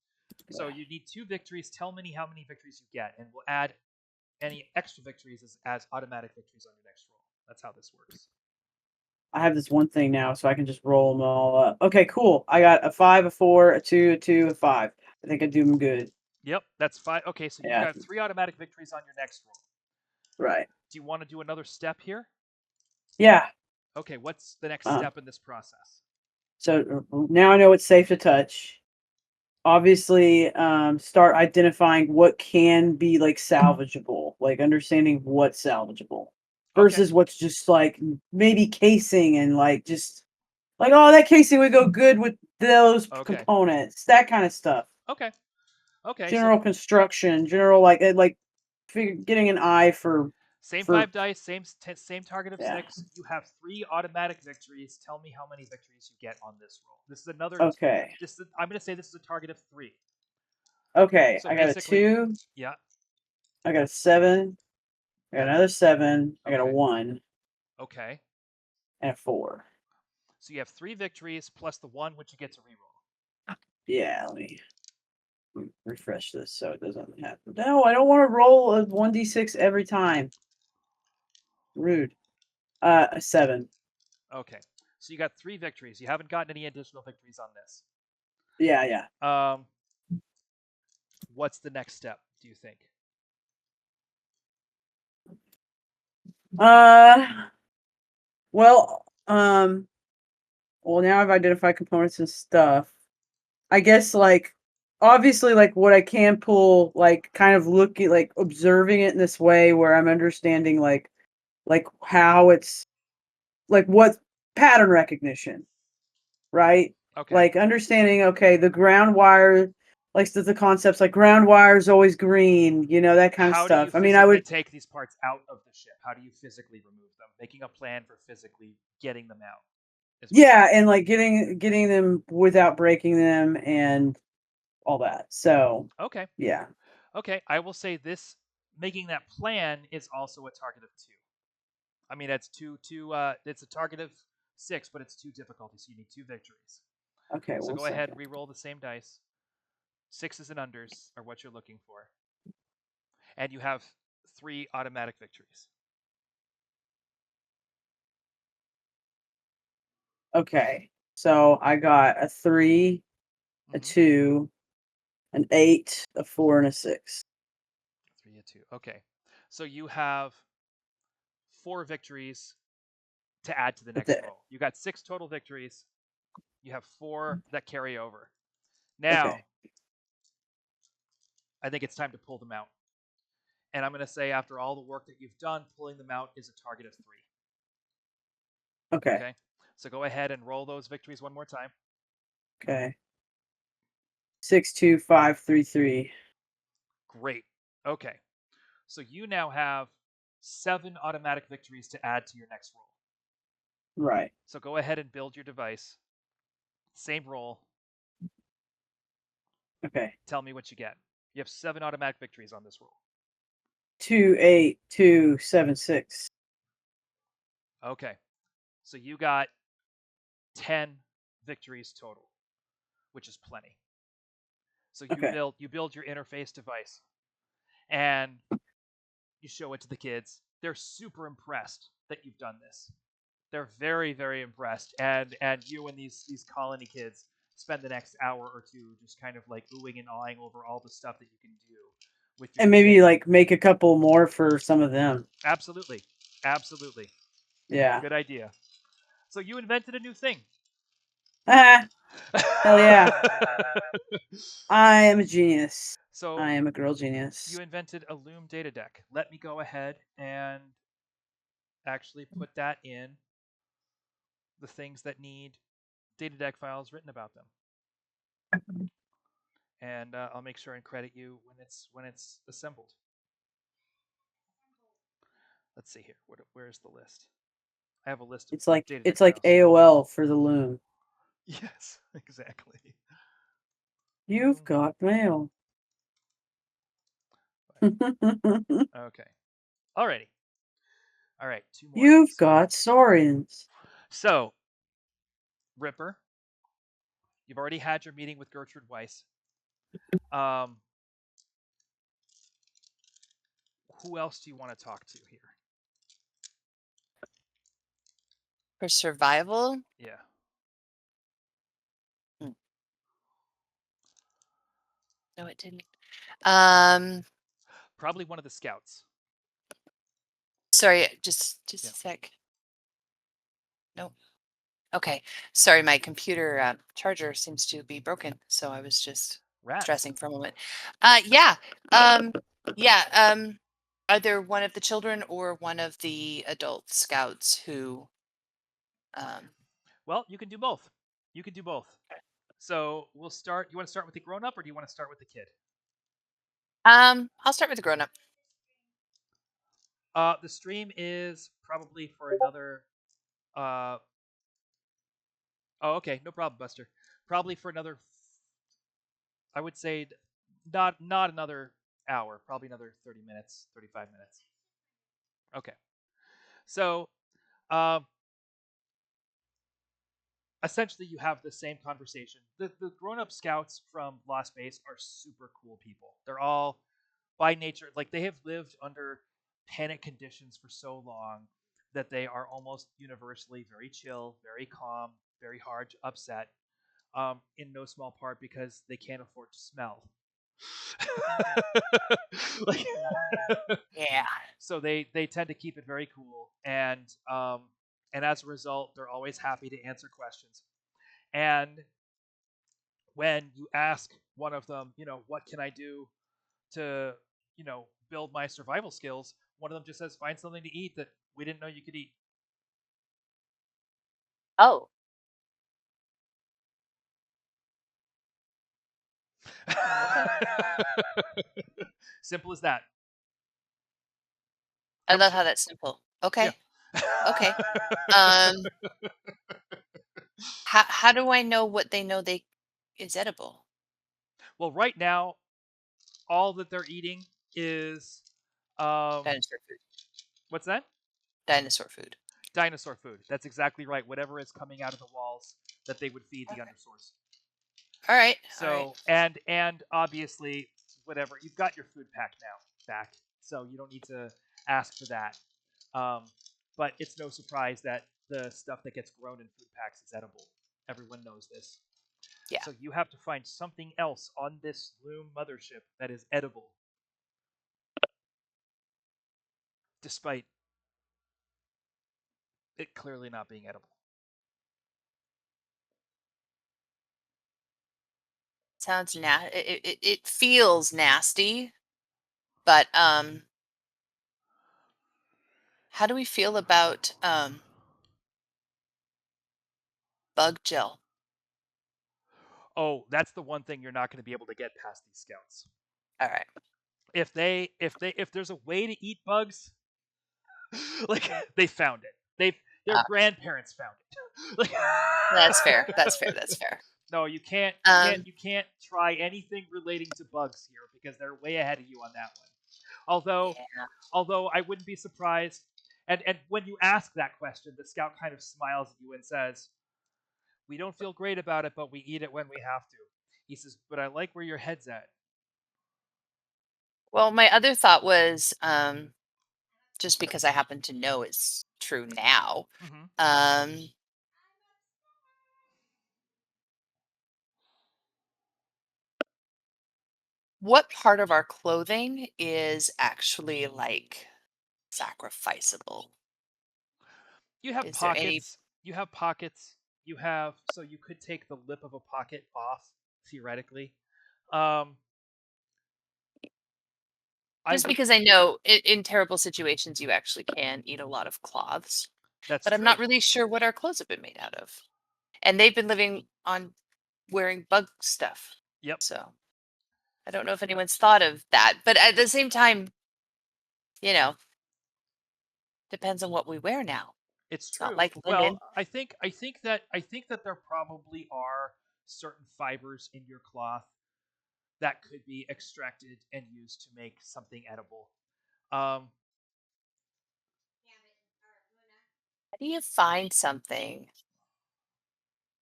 So you need 2 victories. Tell me how many victories you get, and we'll add any extra victories as automatic victories on your next roll. That's how this works. I have this one thing now, so I can just roll them all up. Okay, cool. I got a 5, a 4, a 2, a 2, a 5. I think I do them good. Yep, that's 5. Okay, so you've got 3 automatic victories on your next roll. Right. Do you want to do another step here? Yeah. Okay, what's the next step in this process? So now I know it's safe to touch. Obviously, start identifying what can be like salvageable, like understanding what's salvageable versus what's just like maybe casing and like just like, oh, that casing would go good with those components, that kind of stuff. Okay. General construction, general getting an eye for. Same 5 dice, same target of 6. You have 3 automatic victories. Tell me how many victories you get on this roll. This is another. Okay. I'm going to say this is a target of 3. Okay, so I got a 2. Yeah. I got a 7. I got another 7. I got a 1. Okay. And a 4. So you have 3 victories plus the 1 which you get to reroll. Yeah, let me refresh this so it doesn't happen. No, I don't want to roll a 1d6 every time. Rude. A 7. Okay. So you got 3 victories. You haven't gotten any additional victories on this. Yeah. What's the next step, do you think? Well, now I've identified components and stuff. I guess like obviously like what I can pull, like kind of looking like observing it in this way where I'm understanding like how it's like what pattern recognition, right? Okay. Like understanding, okay, the ground wire, like the concepts like ground wire is always green, that kind of stuff. How do you physically take these parts out of the ship? How do you physically remove them? Making a plan for physically getting them out. Yeah, and like getting them without breaking them and all that. So okay. Yeah. Okay, I will say this: making that plan is also a target of 2. I mean, it's it's a target of 6, but it's 2 difficulties, so you need 2 victories. Okay. So go ahead, re-roll the same dice. 6s and unders are what you're looking for, and you have 3 automatic victories. Okay. So I got a 3, a 2, an 8, a 4, and a 6. 3, a 2. Okay. So you have 4 victories to add to the next roll. You got 6 total victories. You have 4 that carry over. Now, I think it's time to pull them out. And I'm going to say after all the work that you've done, pulling them out is a target of 3. Okay. So go ahead and roll those victories one more time. Okay. 6, 2, 5, 3, 3. Great. Okay. So you now have 7 automatic victories to add to your next roll. Right. So go ahead and build your device. Same roll. Okay. Tell me what you get. You have 7 automatic victories on this roll. 2, 8, 2, 7, 6. Okay. So you got 10 victories total, which is plenty. So you build your interface device and you show it to the kids. They're super impressed that you've done this. They're very, very impressed. And you and these colony kids spend the next hour or 2 just kind of like oohing and awing over all the stuff that you can do with your and maybe like make a couple more for some of them. Absolutely. Yeah. Good idea. So you invented a new thing. Hell yeah. I am a genius. So I am a girl genius. You invented a Loom data deck. Let me go ahead and actually put that in the things that need data deck files written about them. And I'll make sure and credit you when it's assembled. Let's see here. Where's the list? I have a list of It's like updated it's like accounts. AOL for the loon. Yes, exactly. You've got mail. Okay. Alrighty. All right, 2 more of You've these. got saurians. So, Ripper, you've already had your meeting with Gertrude Weiss. Who else do you want to talk to here? For survival? Yeah. No, it didn't. Probably one of the scouts. Sorry, just a sec. Nope. Okay. Sorry, my computer charger seems to be broken, so I was just stressing for a moment. Yeah. Yeah. Either one of the children or one of the adult scouts who Well, you can do both. You can do both. So we'll start. You want to start with the grown up, or do you want to start with the kid? I'll start with the grown up. The stream is probably for another. Oh, okay, no problem, Buster. Probably for another. I would say not another hour. Probably another 30 minutes, 35 minutes. Okay. So, um, essentially, you have the same conversation. The grown up scouts from Lost Base are super cool people. They're all by nature, like they have lived under panic conditions for so long that they are almost universally very chill, very calm, very hard to upset, in no small part because they can't afford to smell. Like, Yeah. so they tend to keep it very cool, and as a result, they're always happy to answer questions. And when you ask one of them, what can I do to, build my survival skills, one of them just says, find something to eat that we didn't know you could eat. Oh. Simple as that. I love how that's simple. Yeah. Okay. Okay. Um how do I know what they know they is edible? Well, right now, all that they're eating is, Dinosaur food. what's that? Dinosaur food. Dinosaur food. That's exactly right. Whatever is coming out of the walls that they would feed the undersource. All right. So and obviously, whatever, you've got your food pack now back, so you don't need to ask for that. But it's no surprise that the stuff that gets grown in food packs is edible. Everyone knows this. Yeah. So you have to find something else on this Loom mothership that is edible, despite it clearly not being edible. Sounds it feels nasty, but how do we feel about bug gel? Oh, that's the one thing you're not going to be able to get past these scouts. All right. If there's a way to eat bugs, like they found it. Their grandparents found it. Like, that's fair. That's fair. That's fair. No, you can't. You can't try anything relating to bugs here because they're way ahead of you on that one. Although I wouldn't be surprised. And when you ask that question, the scout kind of smiles at you and says, "We don't feel great about it, but we eat it when we have to." He says, "But I like where your head's at." Well, my other thought was just because I happen to know it's true now. Mm-hmm. What part of our clothing is actually like sacrificable? You have Is there any pockets. You have pockets. You have, so you could take the lip of a pocket off theoretically. Um, just because I know in terrible situations you actually can eat a lot of cloths, That's but I'm true. not really sure what our clothes have been made out of. And they've been living on wearing bug stuff. Yep. So I don't know if anyone's thought of that, but at the same time, you know, Depends on what we wear now. It's It's not true. like Well, linen. I think that there probably are certain fibers in your cloth that could be extracted and used to make something edible. Um, How do you find something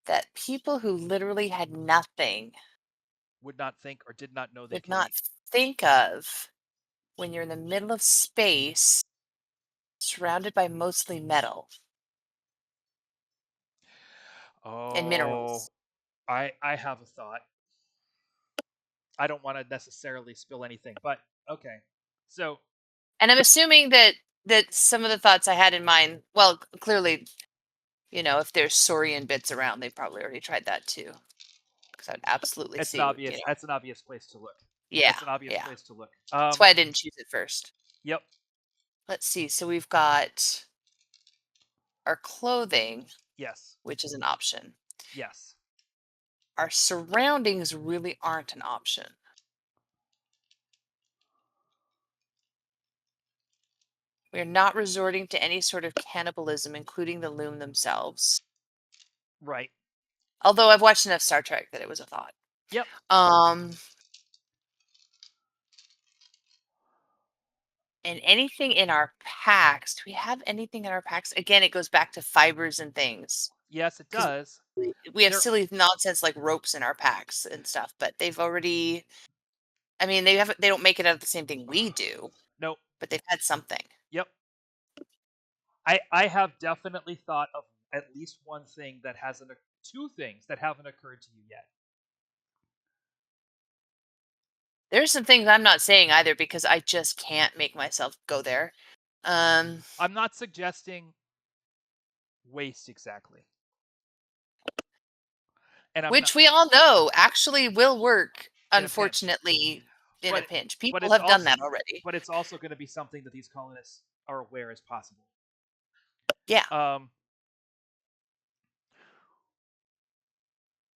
that people who literally had nothing would not think or did not know they would could not eat. think of when you're in the middle of space, surrounded by mostly metal and Oh, minerals? I have a thought. I don't want to necessarily spill anything, but okay. So And I'm assuming that some of the thoughts I had in mind, well, clearly, if there's saurian bits around, they probably already tried that too. Because I'd absolutely it's an see, obvious. That's an obvious place to look. yeah, That's an obvious yeah. place to look. That's why I didn't choose it first. Yep. Let's see. So we've got our clothing, Yes. which is an option. Yes. Our surroundings really aren't an option. We're not resorting to any sort of cannibalism, including the loom themselves. Right. Although I've watched enough Star Trek that it was a thought. Yep. Um, and anything in our packs. Do we have anything in our packs? Again, it goes back to fibers and things. Yes, it Because does. we have There. silly nonsense like ropes in our packs and stuff, but they've already. I mean, they don't make it out of the same thing we do, Nope. but they've had something. Yep. I have definitely thought of at least one thing that hasn't. Two things that haven't occurred to you yet. There's some things I'm not saying either because I just can't make myself go there. Um, I'm not suggesting waste exactly, and I'm not which we all know actually will work, in a pinch. unfortunately, in a But pinch. but People it's have done also that already. but it's also going to be something that these colonists are aware is possible. Yeah, Um,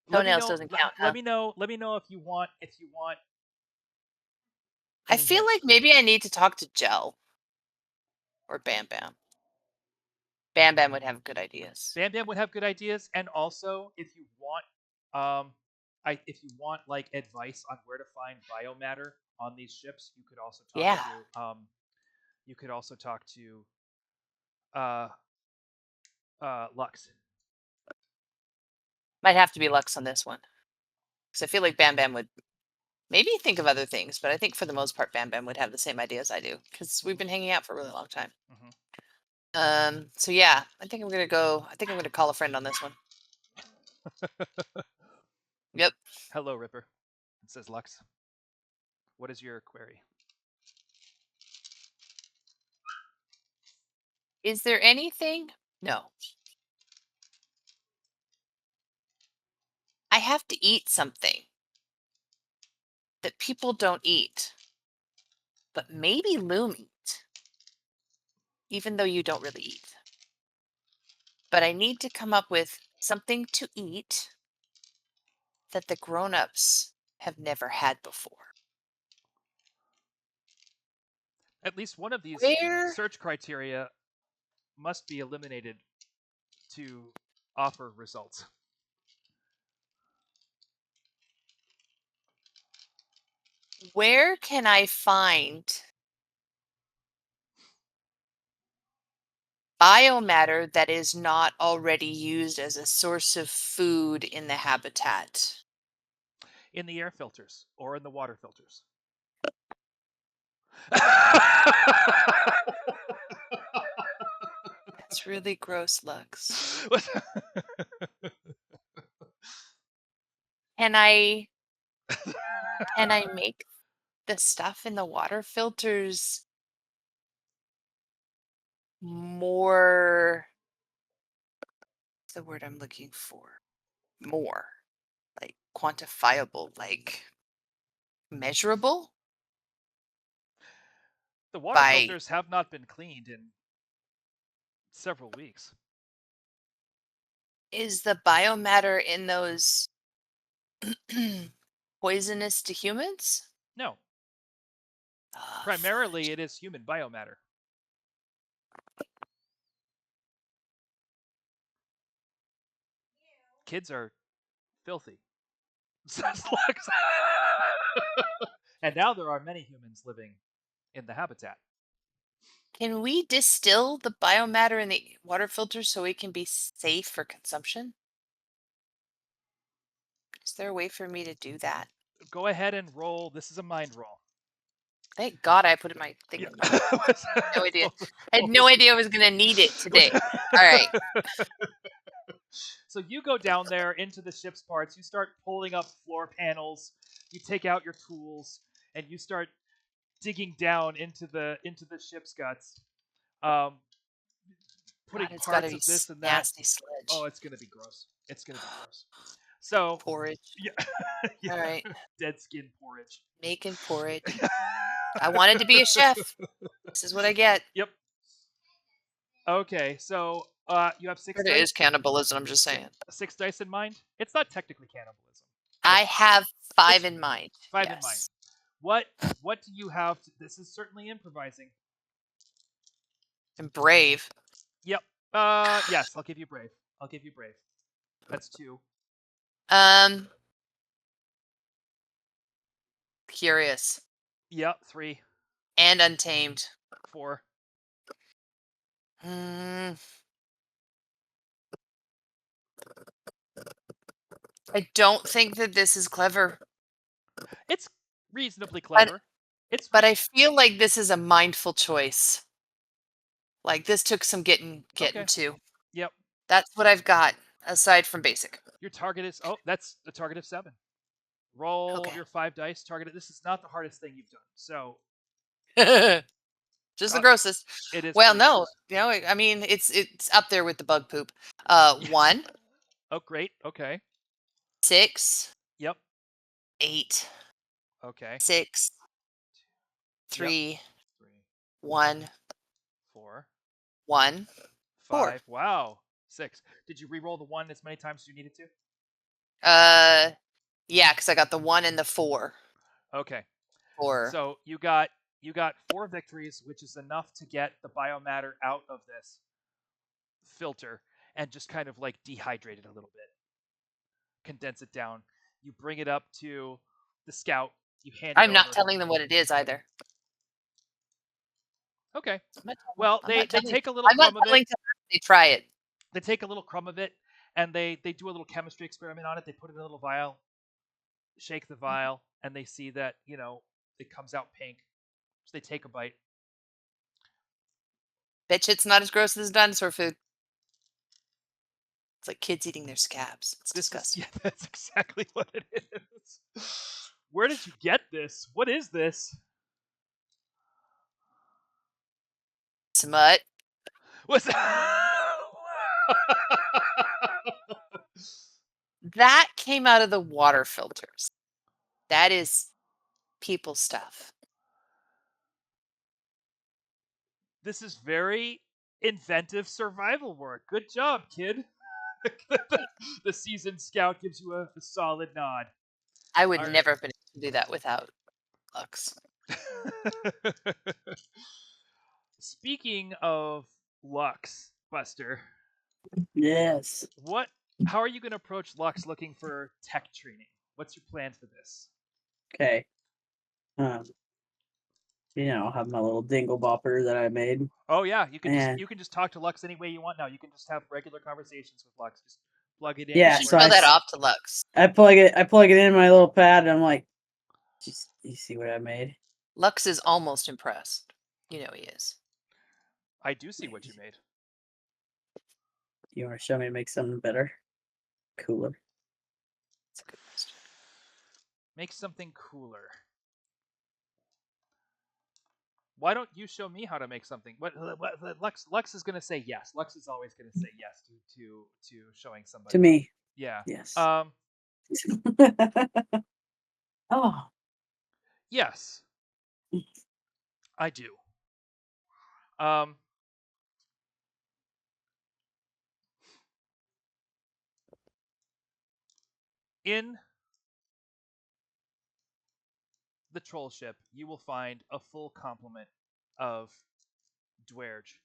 let me toenails know. doesn't Let, count, let huh? me know. Let me know if you want I any feel like hints. maybe I need to talk to Gel or Bam Bam. Bam Bam would have good ideas. Bam Bam would have good ideas, and also um, if you want like advice on where to find biomatter on these ships, Yeah, you could also talk to uh, Lux. might have to be Lux on this one because I feel like Bam Bam would maybe think of other things, but I think for the most part, Bam Bam would have the same ideas I do because we've been hanging out for a really long time. Hmm. So yeah, I think I'm gonna go. I think I'm gonna call a friend on this one. Yep. Hello, Ripper. It says Lux. What is your query? Is there anything? No. I have to eat something that people don't eat, but maybe Loom eat, even though you don't really eat. But I need to come up with something to eat that the grown-ups have never had before. At least one of these Where search criteria must be eliminated to offer results. where can I find biomatter that is not already used as a source of food in the habitat? In the air filters or in the water filters. That's really gross, Lux. Can I can I make the stuff in the water filters more, what's the word I'm looking for? More like quantifiable, like measurable The water by filters have not been cleaned in several weeks. is the biomatter in those poisonous to humans? No, Ah, primarily fudge. it is human biomatter. Kids are filthy. Says Lux. And now there are many humans living in the habitat. Can we distill the biomatter in the water filter so it can be safe for consumption? Is there a way for me to do that? Go ahead and roll. This is a mind roll. Thank God I put my thing Yeah. in my no idea. I had no idea I was going to need it today. All right. So you go down there into the ship's parts. You start pulling up floor panels. You take out your tools and you start digging down into the ship's guts, putting God, it's got to parts be of this and that. nasty sludge. Oh, it's gonna be gross. It's gonna be gross. So Porridge. yeah, yeah. All right. Dead skin porridge. Making porridge. I wanted to be a chef. This is what I get. Yep. Okay, so you have 6 It dice. is cannibalism, I'm just saying. 6 dice in mind. It's not technically cannibalism. I have 5 in mind. 5 yes. in mind. What do you have? This is certainly improvising. I'm brave. Yep. Yes, I'll give you brave. I'll give you brave. That's 2. Curious. Yep, 3. And untamed. 4. I don't think that this is clever. It's reasonably clever. But I feel like this is a mindful choice. Like this took some getting Okay. to. Yep. That's what I've got aside from basic. Your target is that's a target of 7. Roll your 5 dice. Target it. This is not the hardest thing you've done. So just the grossest. It is. Well, no, I mean it's up there with the bug poop. 1. Oh, great. Okay. 6. Yep. 8. Okay. 6. 3. Yep. 3. 1. 4. 1. 5. Wow. 6. Did you re-roll the 1 as many times as you needed to? Yeah, because I got the 1 and the 4. Okay. 4. So you got 4 victories, which is enough to get the biomatter out of this filter and just kind of like dehydrate it a little bit, condense it down. You bring it up to the scout. You hand it I'm not over. telling them what it is either. Okay. Well, they take a little crumb of it. They try it. They take a little crumb of it and they do a little chemistry experiment on it. They put it in a little vial, shake the vial, and they see that, it comes out pink. So they take a bite. Bet you it's not as gross as dinosaur food. It's like kids eating their scabs. It's disgusting. Yeah, that's exactly what it is. Where did you get this? What is this? Smut. What's that? That came out of the water filters. That is people stuff. This is very inventive survival work. Good job, kid. The seasoned scout gives you a solid nod. I would never have been able to do that without Lux. Speaking of Lux, Buster. Yes. How are you going to approach Lux looking for tech training? What's your plan for this? Okay. I'll have my little dingle bopper that I made. Oh yeah, you can just talk to Lux any way you want now. You can just have regular conversations with Lux. Just plug it in. Yeah, so that off to Lux. I plug it in my little pad, and I'm like, just you see what I made? Lux is almost impressed. He is. I do see what you made. You want to show me to make something better, cooler? That's a good question. Make something cooler. Why don't you show me how to make something? What Lux is going to say yes. Lux is always going to say yes to showing somebody. To me. Yeah. Yes. Oh. Yes. I do. In the troll ship, you will find a full complement of Dwerge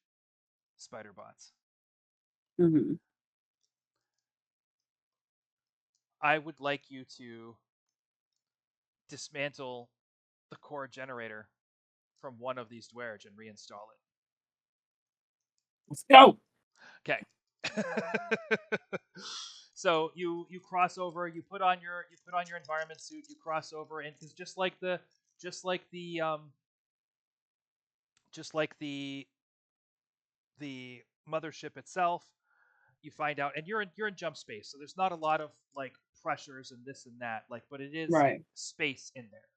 spider bots. Mm-hmm. I would like you to dismantle the core generator from one of these dwerge and reinstall it. Let's go. Okay. So you cross over, you put on your environment suit, you cross over, and because just like the just like the mothership itself, you find out, and you're in jump space, so there's not a lot of like pressures and this and that, like, but it is Right. space in there.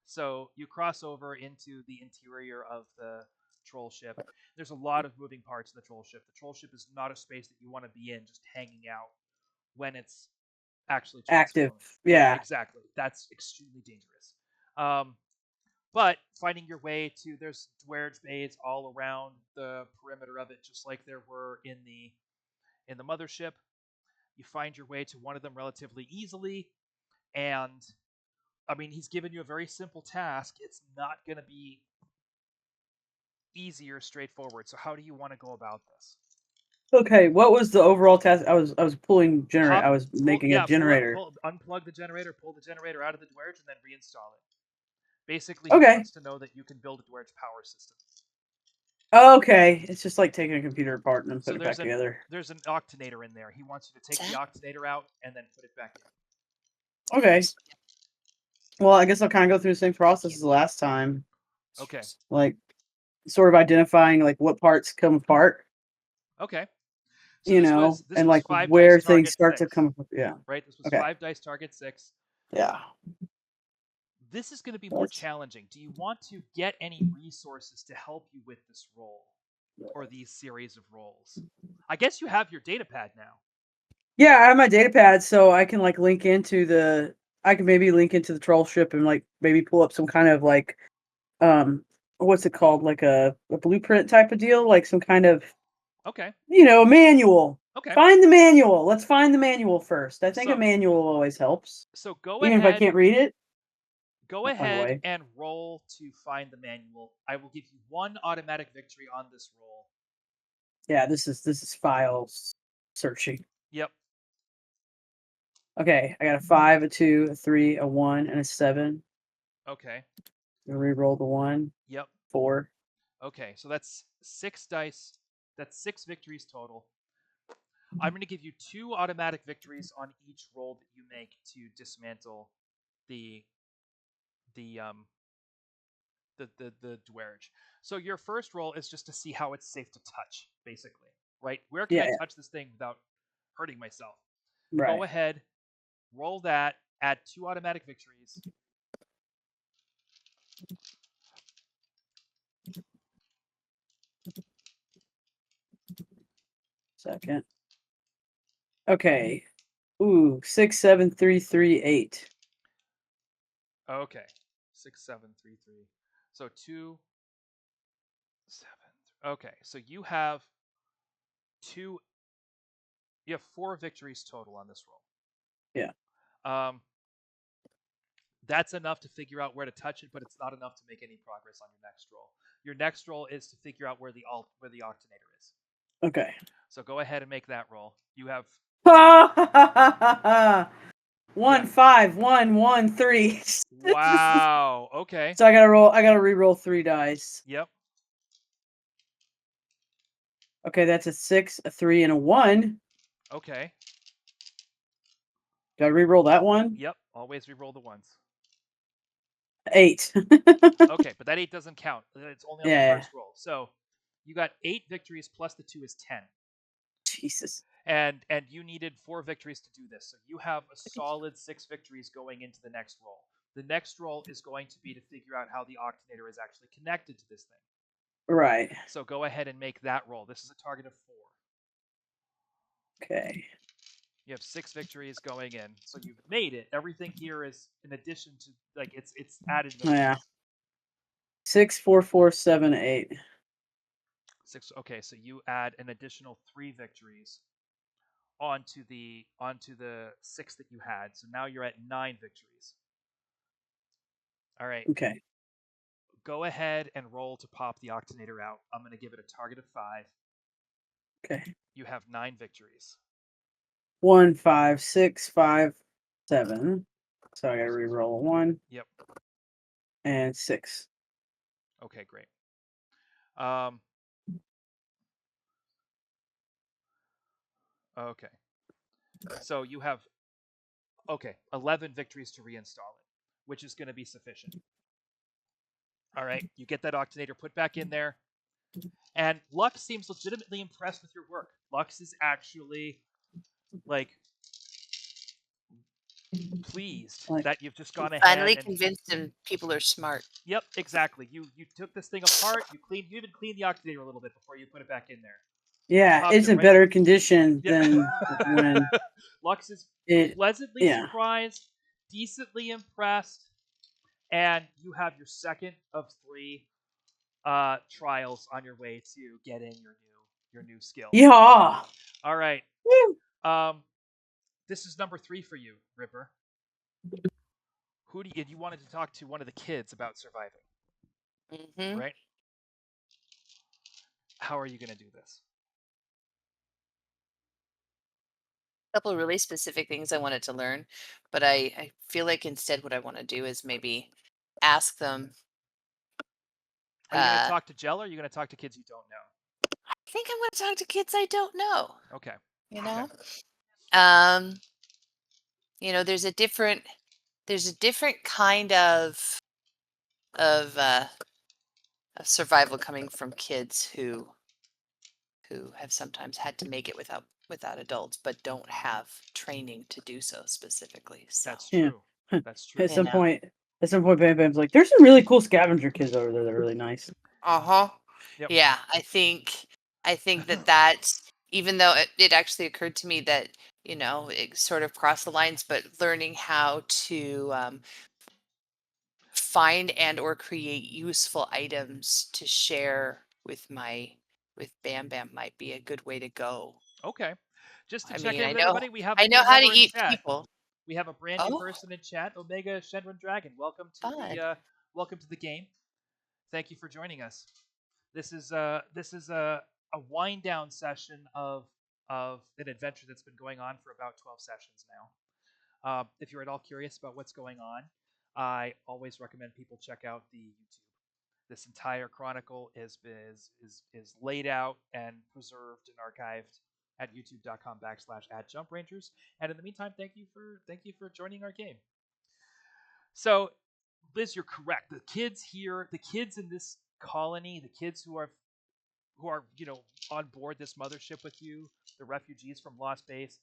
So you cross over into the interior of the troll ship. There's a lot of moving parts in the troll ship. The troll ship is not a space that you want to be in, just hanging out when it's actually Active. transforming. Yeah. Exactly. That's extremely dangerous. Um, but finding your way to there's dwerge bays all around the perimeter of it, just like there were in the mothership. You find your way to one of them relatively easily, and I mean, he's given you a very simple task. It's not going to be easy or straightforward. So how do you want to go about this? Okay. What was the overall task? I was pulling generator. Pop, I was making a generator. unplug the generator, pull the generator out of the dwerge, and then reinstall it. Basically, he Okay. wants to know that you can build a dwerge power system. Okay. It's just like taking a computer apart and then So putting it back together. there's an octanator in there. He wants you to take the octanator out and then put it back in. Okay. Well, I guess I'll kind of go through the same process as the last time. Okay. Like, sort of identifying like what parts come apart. Okay. So You this know, was and like 5 where dice things target start 6. to come. Yeah. Right. This was Okay. 5 dice target 6. Yeah. This is going to be more challenging. Do you want to get any resources to help you with this roll or these series of rolls? I guess you have your data pad now. Yeah, I have my data pad, so I can like link into the. I can maybe link into the troll ship and like maybe pull up some kind of like, what's it called? Like a blueprint type of deal, like some kind of, Okay. a manual. Okay. Find the manual. Let's find the manual first. I think a So- manual always helps. So go Even if I ahead. can't read it. Go I'll find a ahead way. and roll to find the manual. I will give you 1 automatic victory on this roll. Yeah, this is files searching. Yep. Okay, I got a 5, a 2, a 3, a 1, and a 7. Okay. Reroll the 1. Yep. 4. Okay, so that's 6 dice. That's 6 victories total. I'm going to give you 2 automatic victories on each roll that you make to dismantle the dwerge. So your first roll is just to see how it's safe to touch, basically, right? Where can I touch this thing without hurting myself? Right. Go ahead, roll that, add 2 automatic victories. Second. Okay. Ooh, 6, 7, 3, 3, 8. Okay. 6, 7, 3, 3. So 2, 7. Okay, so you have 4 victories total on this roll. Yeah. That's enough to figure out where to touch it, but it's not enough to make any progress on your next roll. Your next roll is to figure out where the octanator is. Okay. So go ahead and make that roll. You have 1, 5, 1, 1, 3. Wow. Okay. So I gotta re-roll 3 dice. Yep. Okay, that's a 6, a 3, and a 1. Okay. Do I re-roll that one? Yep. Always re-roll the ones. 8. Okay, but that 8 doesn't count. It's only on the first roll. So you got 8 victories plus the 2 is 10. Jesus. And you needed 4 victories to do this. So you have a solid 6 victories going into the next roll. The next roll is going to be to figure out how the octanator is actually connected to this thing. Right. So go ahead and make that roll. This is a target of 4. Okay. You have 6 victories going in. So you've made it. Everything here is in addition to like it's added. Yeah. 6, 4, 4, 7, 8. 6. Okay, so you add an additional 3 victories onto the 6 that you had. So now you're at 9 victories. All right. Okay. Go ahead and roll to pop the octanator out. I'm going to give it a target of 5. Okay. You have 9 victories. 1, 5, 6, 5, 7. So I gotta re-roll a 1 Yep. and 6. Okay, great. Okay. So you have 11 victories to reinstall it, which is going to be sufficient. All right, you get that Octanator put back in there, and Lux seems legitimately impressed with your work. Lux is actually like pleased that you've just gone ahead Finally and convinced him people are smart. yep, exactly. You took this thing apart. You even cleaned the Octanator a little bit before you put it back in there. Yeah, Popped it's it in right. better condition Yeah. than when Lux is it. pleasantly Yeah. surprised, decently impressed, and you have your second of 3 trials on your way to getting your new skill. Yeah. All right. Woo. This is number 3 for you, Ripper. Who do you wanted to talk to one of the kids about surviving, Mm-hmm. right? How are you going to do this? A couple of really specific things I wanted to learn, but I feel like instead what I want to do is maybe ask them. Are you going to I talk to Jell, or are you going to talk to kids you don't know? think I'm going to talk to kids I don't know. Okay. You know, Okay. um, there's a different kind of survival coming from kids who have sometimes had to make it without adults, but don't have training to do so specifically. So That's Yeah. true. That's true. At you some know, point, Bam Bam's like, "There's some really cool scavenger kids over there that are really nice." uh-huh. Yep. Yeah, I think that even though it actually occurred to me that it sort of crossed the lines, but learning how to find and or create useful items to share with Bam Bam might be a good way to go. Okay. Just to I check mean, in I with know everybody, we have I a know new how to member in eat chat. people. We have a brand new Oh, person in chat, Omega Shenron Dragon. Welcome to fun. the game. Thank you for joining us. This is a wind down session of an adventure that's been going on for about 12 sessions now. If you're at all curious about what's going on, I always recommend people check out the YouTube. This entire chronicle is laid out and preserved and archived at youtube.com/@jumprangers. And in the meantime, thank you for joining our game. So, Liz, you're correct. The kids here, the kids in this colony, the kids who are on board this mothership with you, the refugees from Lost Base,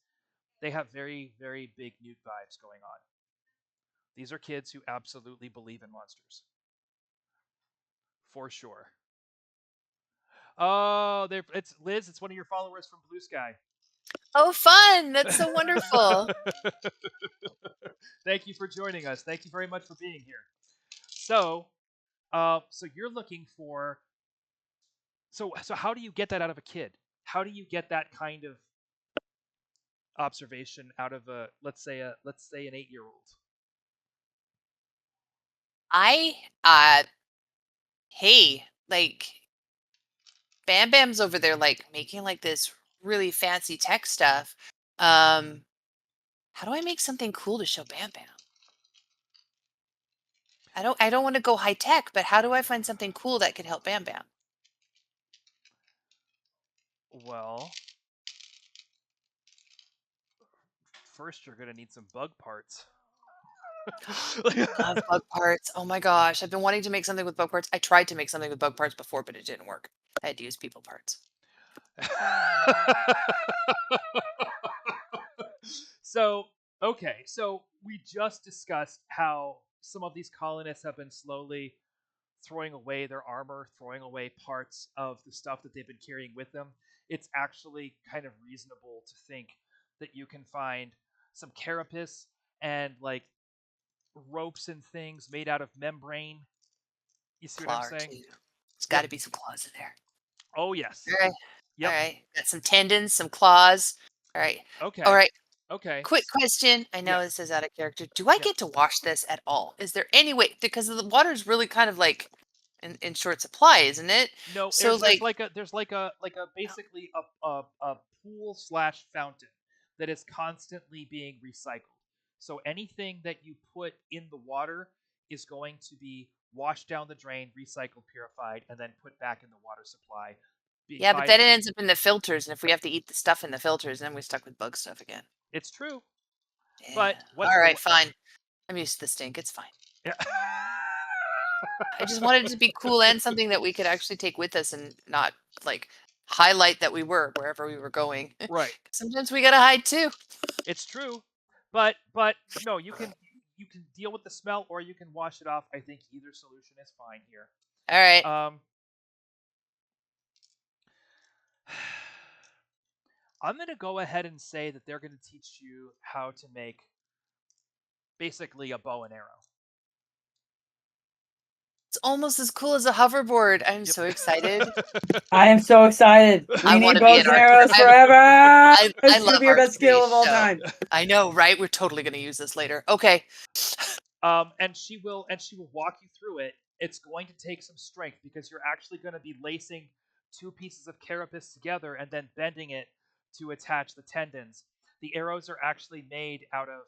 they have very very big Newt vibes going on. These are kids who absolutely believe in monsters, for sure. Oh, it's Liz. It's one of your followers from Blue Sky. Oh, fun. That's so wonderful. Thank you for joining us. Thank you very much for being here. So, so you're looking for. So how do you get that out of a kid? How do you get that kind of observation out of let's say an 8-year-old? I hey, like Bam Bam's over there like making like this really fancy tech stuff. Um how do I make something cool to show Bam Bam? I don't want to go high tech, but how do I find something cool that could help Bam Bam? Well, first you're gonna need some bug parts. Love bug parts. Oh my gosh. I've been wanting to make something with bug parts. I tried to make something with bug parts before, but it didn't work. I had to use people parts. So, okay, so we just discussed how some of these colonists have been slowly throwing away their armor, throwing away parts of the stuff that they've been carrying with them. It's actually kind of reasonable to think that you can find some carapace and like ropes and things made out of membrane. You see what I'm Claw or saying? two. There's got Yep. to be some claws in there. Oh yes. All right. All Yep. right. Got some tendons, some claws. All right. All Okay. right. Okay. Quick question. I Yeah. know this is out of character. Do I Yeah. get to wash this at all? Is there any way? Because the water's really kind of like in short supply, isn't it? No, So there's like a basically a pool slash fountain that is constantly being recycled. So anything that you put in the water is going to be washed down the drain, recycled, purified, and then put back in the water supply. Yeah, but then it ends up in the filters, and if we have to eat the stuff in the filters, then we're stuck with bug stuff again. It's true. Yeah. But all right, fine. I'm used to the stink. It's fine. Yeah. I just wanted it to be cool and something that we could actually take with us and not like highlight that we were wherever we were going. Right. Sometimes we gotta hide too. It's true. But no, you can deal with the smell or you can wash it off. I think either solution is fine here. All right. I'm going to go ahead and say that they're going to teach you how to make basically a bow and arrow. It's almost as cool as a hoverboard. I'm so excited. I am so excited. We need bows and arrows forever. I It's love gonna be our best skill of all time. I know, right? We're totally going to use this later. Okay. And she will walk you through it. It's going to take some strength because you're actually going to be lacing 2 pieces of carapace together and then bending it to attach the tendons. The arrows are actually made out of,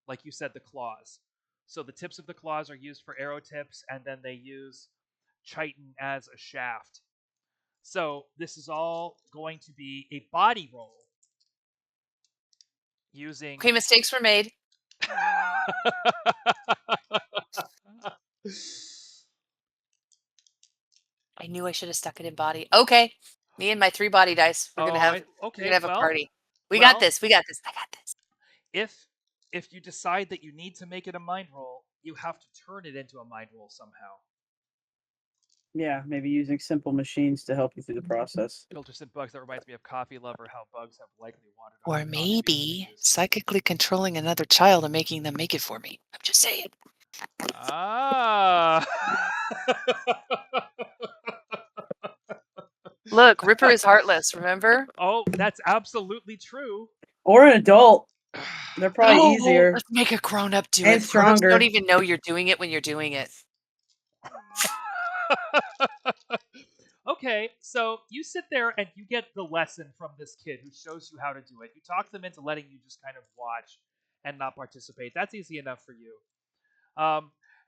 like you said, the claws. So the tips of the claws are used for arrow tips, and then they use chitin as a shaft. So this is all going to be a body roll using... Okay, mistakes were made. I knew I should have stuck it in body. Okay. Me and my 3 body dice. We're gonna have a party. We got this. I got this. If you decide that you need to make it a mind roll, you have to turn it into a mind roll somehow. Yeah, maybe using simple machines to help you through the process. Filters and bugs. That reminds me of Coffee Lover, how bugs have likely wandered. Or maybe psychically controlling another child and making them make it for me. I'm just saying. Ah. Look, Ripper is heartless, remember? Oh, that's absolutely true. Or an adult. They're probably easier. Let's make a grown-up do and it. Stronger. You don't even know you're doing it when you're doing it. Okay, so you sit there and you get the lesson from this kid who shows you how to do it. You talk them into letting you just kind of watch and not participate. That's easy enough for you.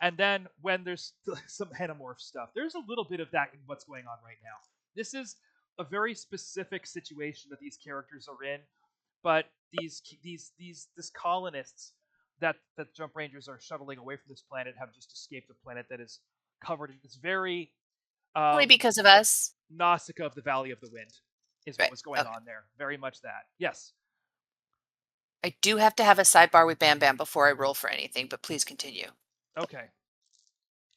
And then when there's some Xenomorph stuff, there's a little bit of that in what's going on right now. This is a very specific situation that these characters are in, but these colonists that Jump Rangers are shuttling away from this planet have just escaped a planet that is covered in this very only because of us. Nausicaa of the Valley of the Wind is what was going on there. Very much that. Yes. I do have to have a sidebar with Bam Bam before I roll for anything, but please continue. Okay.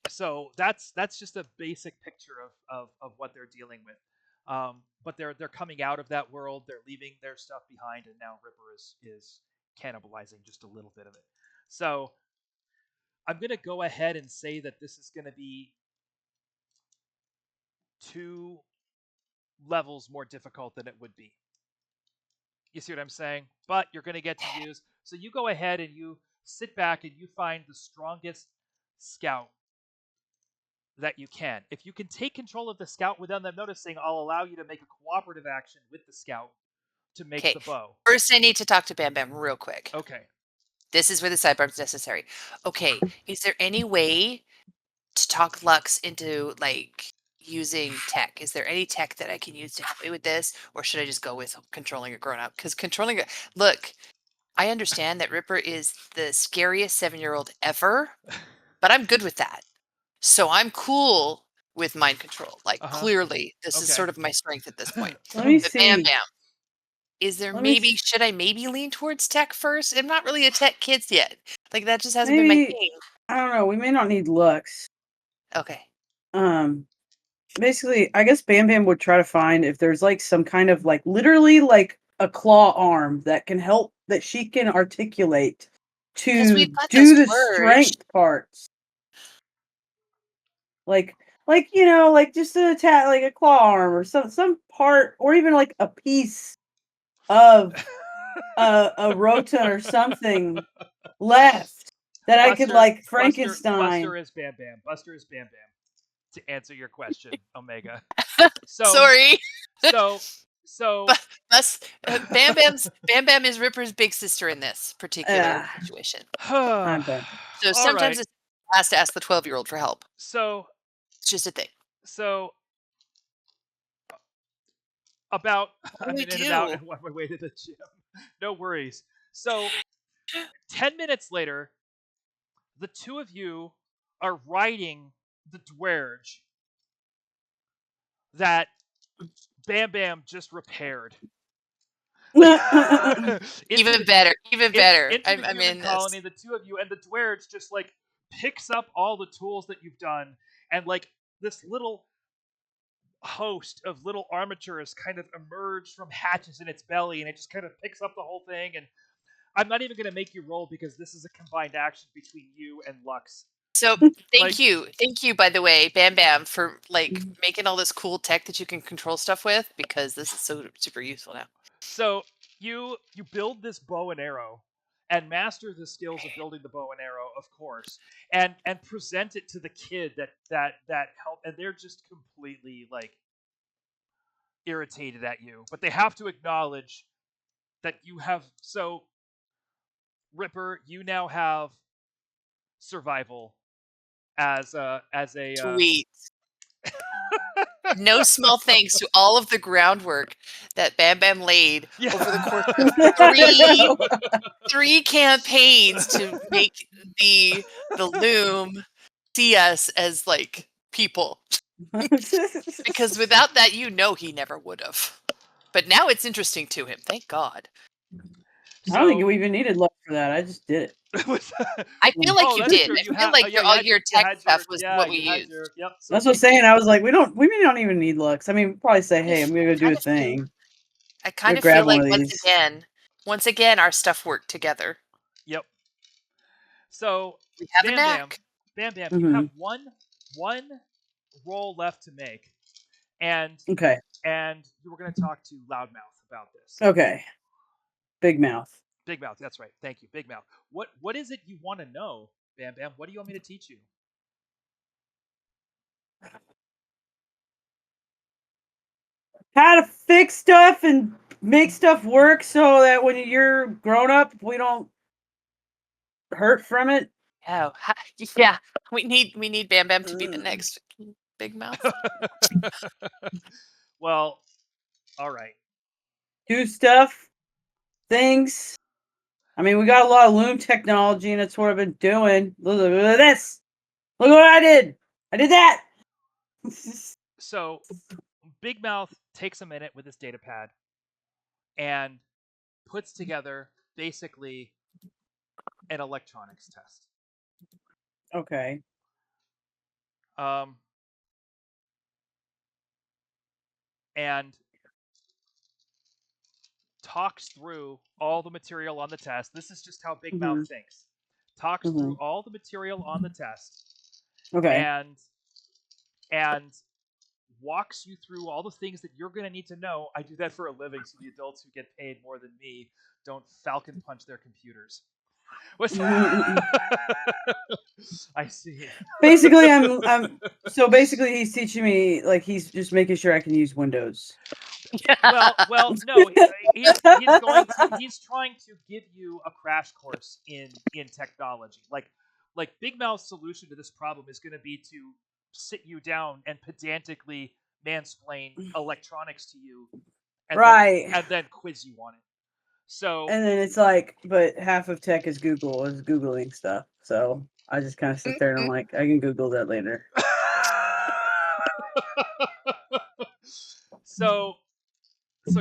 So that's just a basic picture of what they're dealing with. But they're coming out of that world. They're leaving their stuff behind, and now Ripper is cannibalizing just a little bit of it. So I'm going to go ahead and say that this is going to be 2 levels more difficult than it would be. You see what I'm saying? But you're going to get to use... So you go ahead and you sit back and you find the strongest scout that you can. If you can take control of the scout without them noticing, I'll allow you to make a cooperative action with the scout to make the bow. First, I need to talk to Bam Bam real quick. Okay. This is where the sidebar is necessary. Okay, is there any way to talk Lux into, like, using tech? Is there any tech that I can use to help me with this? Or should I just go with controlling a grown-up? Because controlling a... Look, I understand that Ripper is the scariest 7-year-old ever, but I'm good with that. So I'm cool with mind control. Like, clearly, this is sort of my strength at this point. Let me see. Bam Bam. Is there should I maybe lean towards tech first? I'm not really a tech kid yet. Like, that just hasn't been my thing. I don't know. We may not need Lux. Okay. Basically, I guess Bam Bam would try to find if there's like some kind of like literally like a claw arm that can help that she can articulate to do the strength parts. Like you know, like just an attack, like a claw arm or some part, or even like a piece of a roton or something left that I could like Frankenstein. Buster is Bam Bam. Buster is Bam Bam. To answer your question, Omega. So, sorry. So Thus, Bam Bam is Ripper's big sister in this particular situation. I'm done. So all sometimes right. it has to ask the 12-year-old for help. So It's just a thing. so about What a do we minute about do? and on my way to the gym. No worries. So 10 minutes later, the two of you are riding the dwerge that Bam Bam just repaired. Even better. Even better. Into the I'm human in colony, this. the two of you, and the dwerge just like picks up all the tools that you've done, and like this little host of little armatures kind of emerge from hatches in its belly, and it just kind of picks up the whole thing. And I'm not even going to make you roll because this is a combined action between you and Lux. So Like, thank you, by the way, Bam Bam, for like making all this cool tech that you can control stuff with, because this is so super useful now. so you build this bow and arrow and master the skills of building the bow and arrow, of course, and present it to the kid that help, and they're just completely like irritated at you, but they have to acknowledge that you have. So Ripper, you now have survival as a Sweet. No small thanks to all of the groundwork that Bam Bam laid over the course of three campaigns to make the loom see us as like people. Because without that, he never would have. But now it's interesting to him. Thank God. I don't think we even needed luck for that. I just did it. I feel like you that's did. true. I feel like all your tech stuff was what we used. Yep. So That's what I'm saying. I was like, we don't even need looks. I mean, probably say, hey, I'm gonna go do a Kind of feel- thing. I kind of grab feel one like of once again, our stuff worked together. Yep. So We have a Bam knack. Bam, you have one roll left to make, and Okay. and you were going to talk to Loudmouth about this. Okay. Big Mouth. Big Mouth. That's right. Thank you, Big Mouth. What is it you want to know, Bam Bam? What do you want me to teach you? How to fix stuff and make stuff work so that when you're grown up, we don't hurt from it. Oh, yeah. We need Bam Bam to be the next Big Mouth. Well, all right. Do stuff, things. I mean, we got a lot of loom technology, and it's what I've been doing. Look at this. Look what I did. I did that. So Big Mouth takes a minute with his data pad and puts together basically an electronics test. Okay. And talks through all the material on the test. This is just how Big Mouth thinks. Talks through all the material on the test. Okay. And walks you through all the things that you're going to need to know. I do that for a living, so the adults who get paid more than me don't falcon punch their computers. What's I see. Basically, I'm so basically he's teaching me, like, he's just making sure I can use Windows. Well, no, he's trying to give you a crash course in technology. Like Big Mouth's solution to this problem is going to be to sit you down and pedantically mansplain electronics to you, and right, then quiz you on it. So, and then it's like, but half of tech is Googling stuff. So I just kind of sit there and I'm like, I can Google that later. so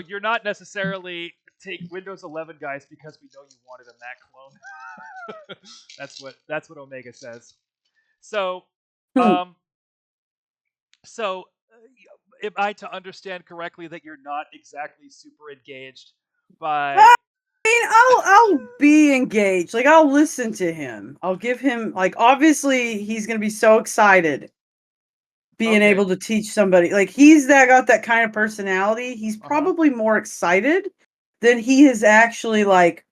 you're not necessarily take Windows 11 guys because we know you wanted a Mac clone. that's what Omega says. So, am I to understand correctly that you're not exactly super engaged by? I mean, I'll be engaged. Like, I'll listen to him. I'll give him, like, obviously he's gonna be so excited being able to teach somebody. Like, he's got that kind of personality. He's probably more excited than he is actually, like,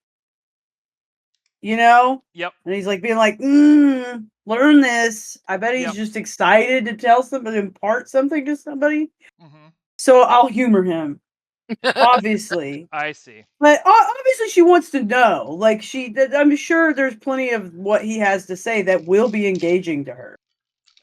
Yep. And he's like being like, learn this. I bet he's just excited to tell somebody, impart something to somebody. So I'll humor him. obviously. I see. But obviously she wants to know. Like I'm sure there's plenty of what he has to say that will be engaging to her.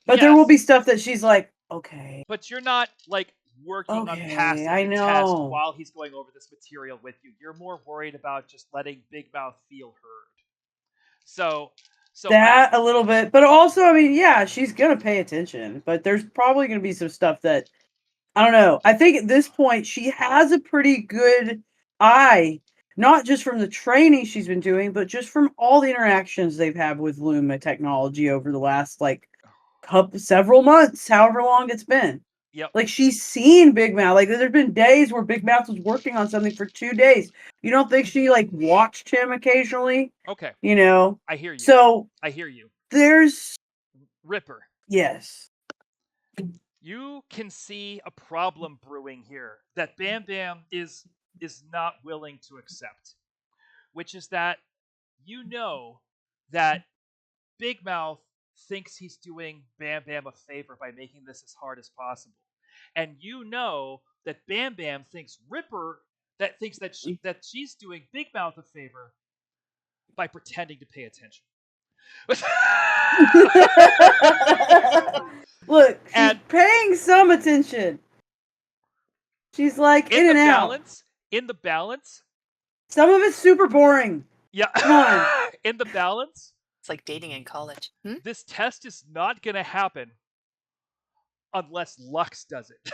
But there will be Yes, stuff that she's like, okay, but you're not like working on okay, passing I the test know. while he's going over this material with you. You're more worried about just letting Big Mouth feel heard. So, so I That a little bit. But also, I mean, yeah, she's gonna pay attention. But there's probably gonna be some stuff that I don't know. I think at this point she has a pretty good eye, not just from the training she's been doing, but just from all the interactions they've had with Luma technology over the last like several months, however long it's been. yep. Like she's seen Big Mouth. Like there's been days where Big Mouth was working on something for 2 days. You don't think she like watched him occasionally? Okay, You know? I hear you. So I hear you. there's Ripper, yes. you can see a problem brewing here that Bam Bam is not willing to accept, which is that you know that Big Mouth thinks he's doing Bam Bam a favor by making this as hard as possible. And you know that Bam Bam thinks Ripper that she's doing Big Mouth a favor by pretending to pay attention. Look, she's And paying some attention. She's like in and out. in the balance, Some of it's super boring. yeah, Come on. in the balance, It's like dating in college. Hmm? this test is not going to happen unless Lux does it.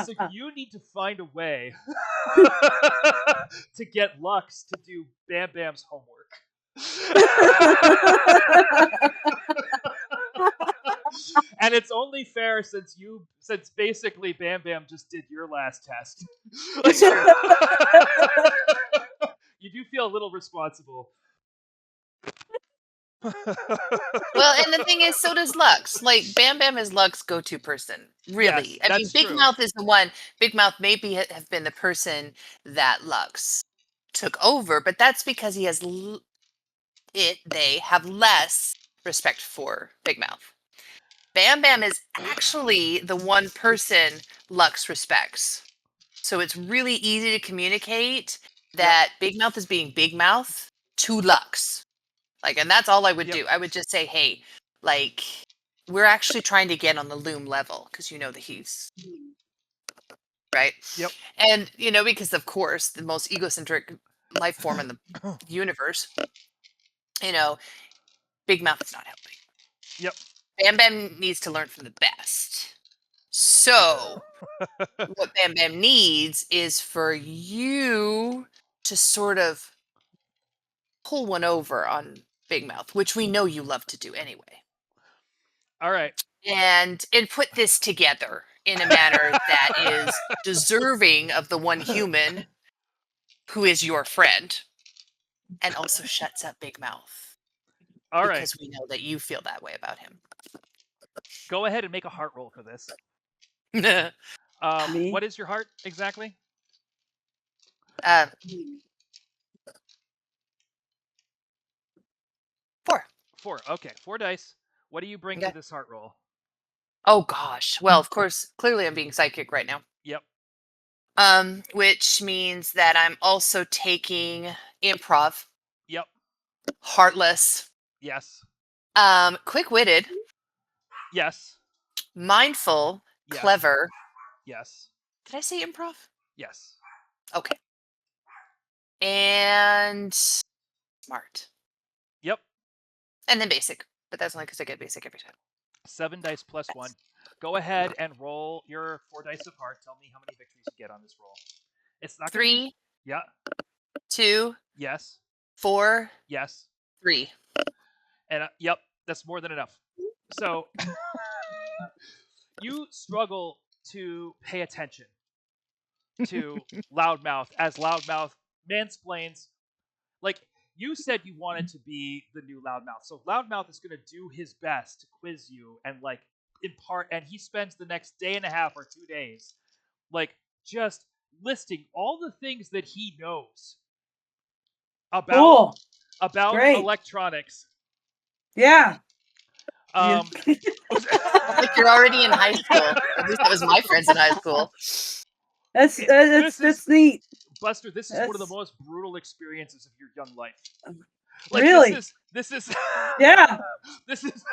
So you need to find a way to get Lux to do Bam Bam's homework. And it's only fair since basically Bam Bam just did your last test. You do feel a little responsible. Well, and the thing is, so does Lux. Like Bam Bam is Lux's go-to person. Really, Yes, I mean, that's Big true. Mouth is the one. Big Mouth maybe have been the person that Lux took over, but that's because he has they have less respect for Big Mouth. Bam Bam is actually the one person Lux respects. So it's really easy to communicate that Big Mouth is being Big Mouth to Lux. Like, and that's all I would Yep. do. I would just say, hey, like, we're actually trying to get on the Loom level because you know that he's right. Yep. And, you know, because of course, the most egocentric life form in the universe, you know, Big Mouth is not helping. Yep. Bam Bam needs to learn from the best. So, what Bam Bam needs is for you to sort of pull one over on Big Mouth, which we know you love to do anyway. All right. And put this together in a manner that is deserving of the one human who is your friend and also shuts up Big Mouth. All right. Because we know that you feel that way about him. Go ahead and make a heart roll for this. Me? What is your heart exactly? 4. 4. Okay, 4 dice. What do you bring to Okay. this heart roll? Oh gosh. Well, of course, clearly I'm being psychic right now. Yep. Which means that I'm also taking improv, Yep. heartless, Yes. quick-witted, Yes. mindful, Yes. clever. Yes. Did I say improv? Yes. Okay. And smart. Yep. And then basic. But that's only because I get basic every time. 7 dice plus 1. Go ahead and roll your 4 dice of heart. Tell me how many victories you get on this roll. It's not 3, Yeah. 2, Yes. 4, Yes. 3. And yep, that's more than enough. So you struggle to pay attention to Loudmouth as Loudmouth mansplains. Like, you said you wanted to be the new Loudmouth. So Loudmouth is going to do his best to quiz you and, like, impart. And he spends the next day and a half or 2 days, like, just listing all the things that he knows about Cool. Great. electronics. Yeah. Yeah. Like you're already in high school. At least that was my friends in high school. That's neat. Buster, this is one of the That's most brutal experiences of your young life. really. This is Yeah. this is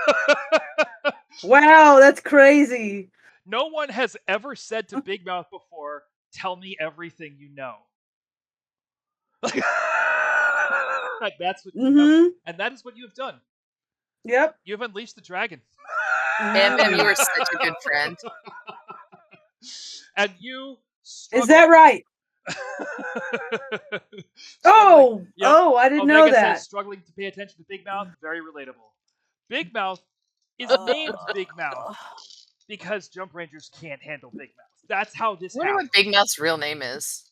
Wow, that's crazy. no one has ever said to Big Mouth before, "Tell me everything you know." Like, that's what you have, Mm-hmm. and that is what you have done. Yep. You have unleashed the dragon. Bam Bam, you were such a good friend. And you Is that right? Oh, Yep. I didn't know Omega says that. struggling to pay attention to Big Mouth. Very relatable. Big Mouth is named Big Mouth because Jump Rangers can't handle Big Mouth. That's how this I wonder what happened. Big Mouth's real name is.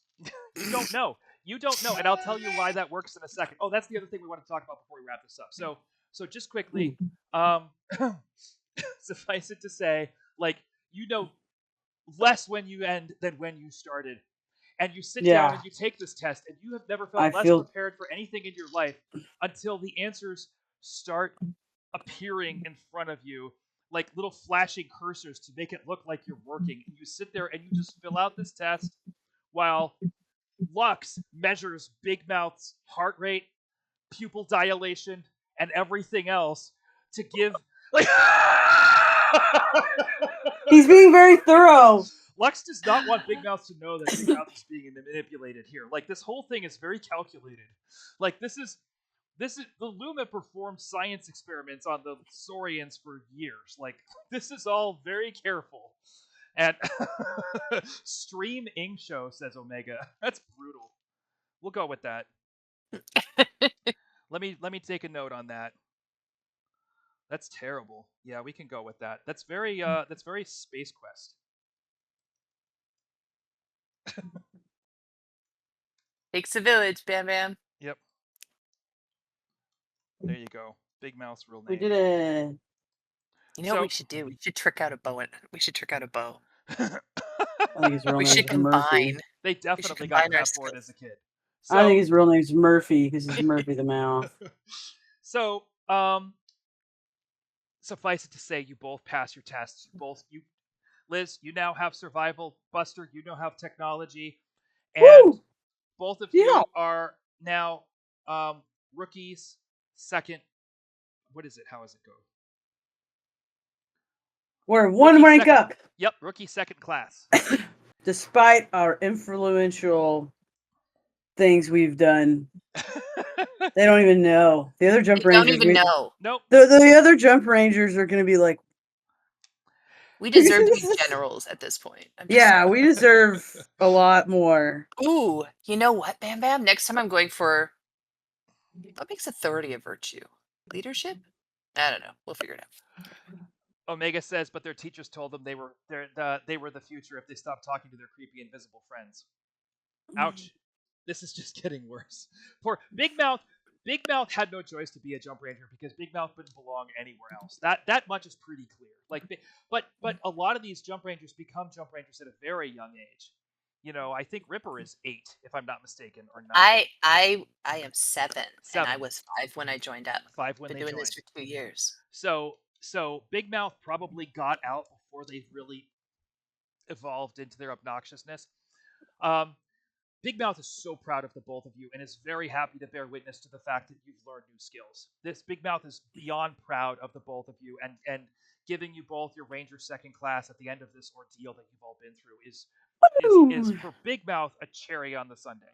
You don't know. You don't know, and I'll tell you why that works in a second. Oh, that's the other thing we want to talk about before we wrap this up. So just quickly, suffice it to say, like, you know less when you end than when you started. And you sit down and you take this test, and you have never felt less prepared for anything in your life until the answers start appearing in front of you like little flashing cursors to make it look like you're working. And you sit there and you just fill out this test while Lux measures Big Mouth's heart rate, pupil dilation, and everything else to give like He's being very thorough. Lux does not want Big Mouth to know that Big Mouth is being manipulated here. Like, this whole thing is very calculated. Like, this is the Luma performed science experiments on the Saurians for years. Like, this is all very careful. And Stream Ing Show, says Omega. That's brutal. We'll go with that. Let me take a note on that. That's terrible. Yeah, we can go with that. That's very Space Quest. Takes a village, Bam Bam. Yep. There you go. Big Mouth's real name. We did it. You know what we should do? We should trick out a bow. We should trick out a bow. I think his real We name should is Murphy. combine. They definitely got that for it as a kid. I think his real name's Murphy because he's Murphy the Mouth. So, suffice it to say, you both pass your tests. Liz, you now have survival. Buster, you now have technology, and Woo! both of you are now rookies. Second, what is it? How does it go? We're one rank up. Yep, rookie second class. Despite our influential things we've done, they don't even know. The other Jump Rangers don't even know. Nope. The other Jump Rangers are going to be like, we deserve to be generals at this point. We deserve a lot more. Ooh, you know what, Bam Bam? Next time I'm going for what makes authority a virtue? Leadership? I don't know. We'll figure it out. Omega says, but their teachers told them they were the future if they stopped talking to their creepy invisible friends. Ouch. This is just getting worse. Poor Big Mouth. Big Mouth had no choice to be a Jump Ranger because Big Mouth wouldn't belong anywhere else. That much is pretty clear. Like, but a lot of these Jump Rangers become Jump Rangers at a very young age. You know, I think Ripper is 8, if I'm not mistaken, or 9. I am 7, and I was 5 when I joined up. 5 when Been they doing joined. this for 2 years. So Big Mouth probably got out before they really evolved into their obnoxiousness. Big Mouth is so proud of the both of you and is very happy to bear witness to the fact that you've learned new skills. This Big Mouth is beyond proud of the both of you, and giving you both your Ranger second class at the end of this ordeal that you've all been through is for Big Mouth a cherry on the sundae.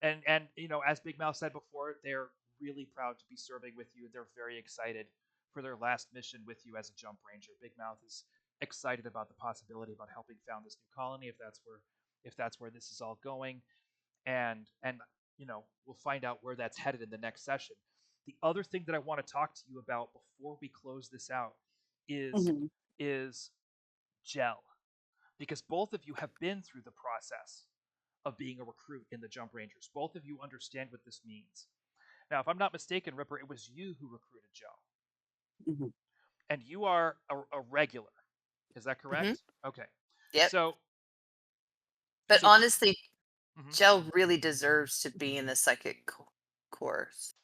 And you know, as Big Mouth said before, they're really proud to be serving with you. They're very excited for their last mission with you as a Jump Ranger. Big Mouth is excited about the possibility about helping found this new colony if that's where this is all going. And you know, we'll find out where that's headed in the next session. The other thing that I want to talk to you about before we close this out is gel, because both of you have been through the process of being a recruit in the Jump Rangers. Both of you understand what this means. Now, if I'm not mistaken, Ripper, it was you who recruited Gel, and you are a regular. Is that correct? Okay. Yep. But honestly, Gel really deserves to be in the psychic course.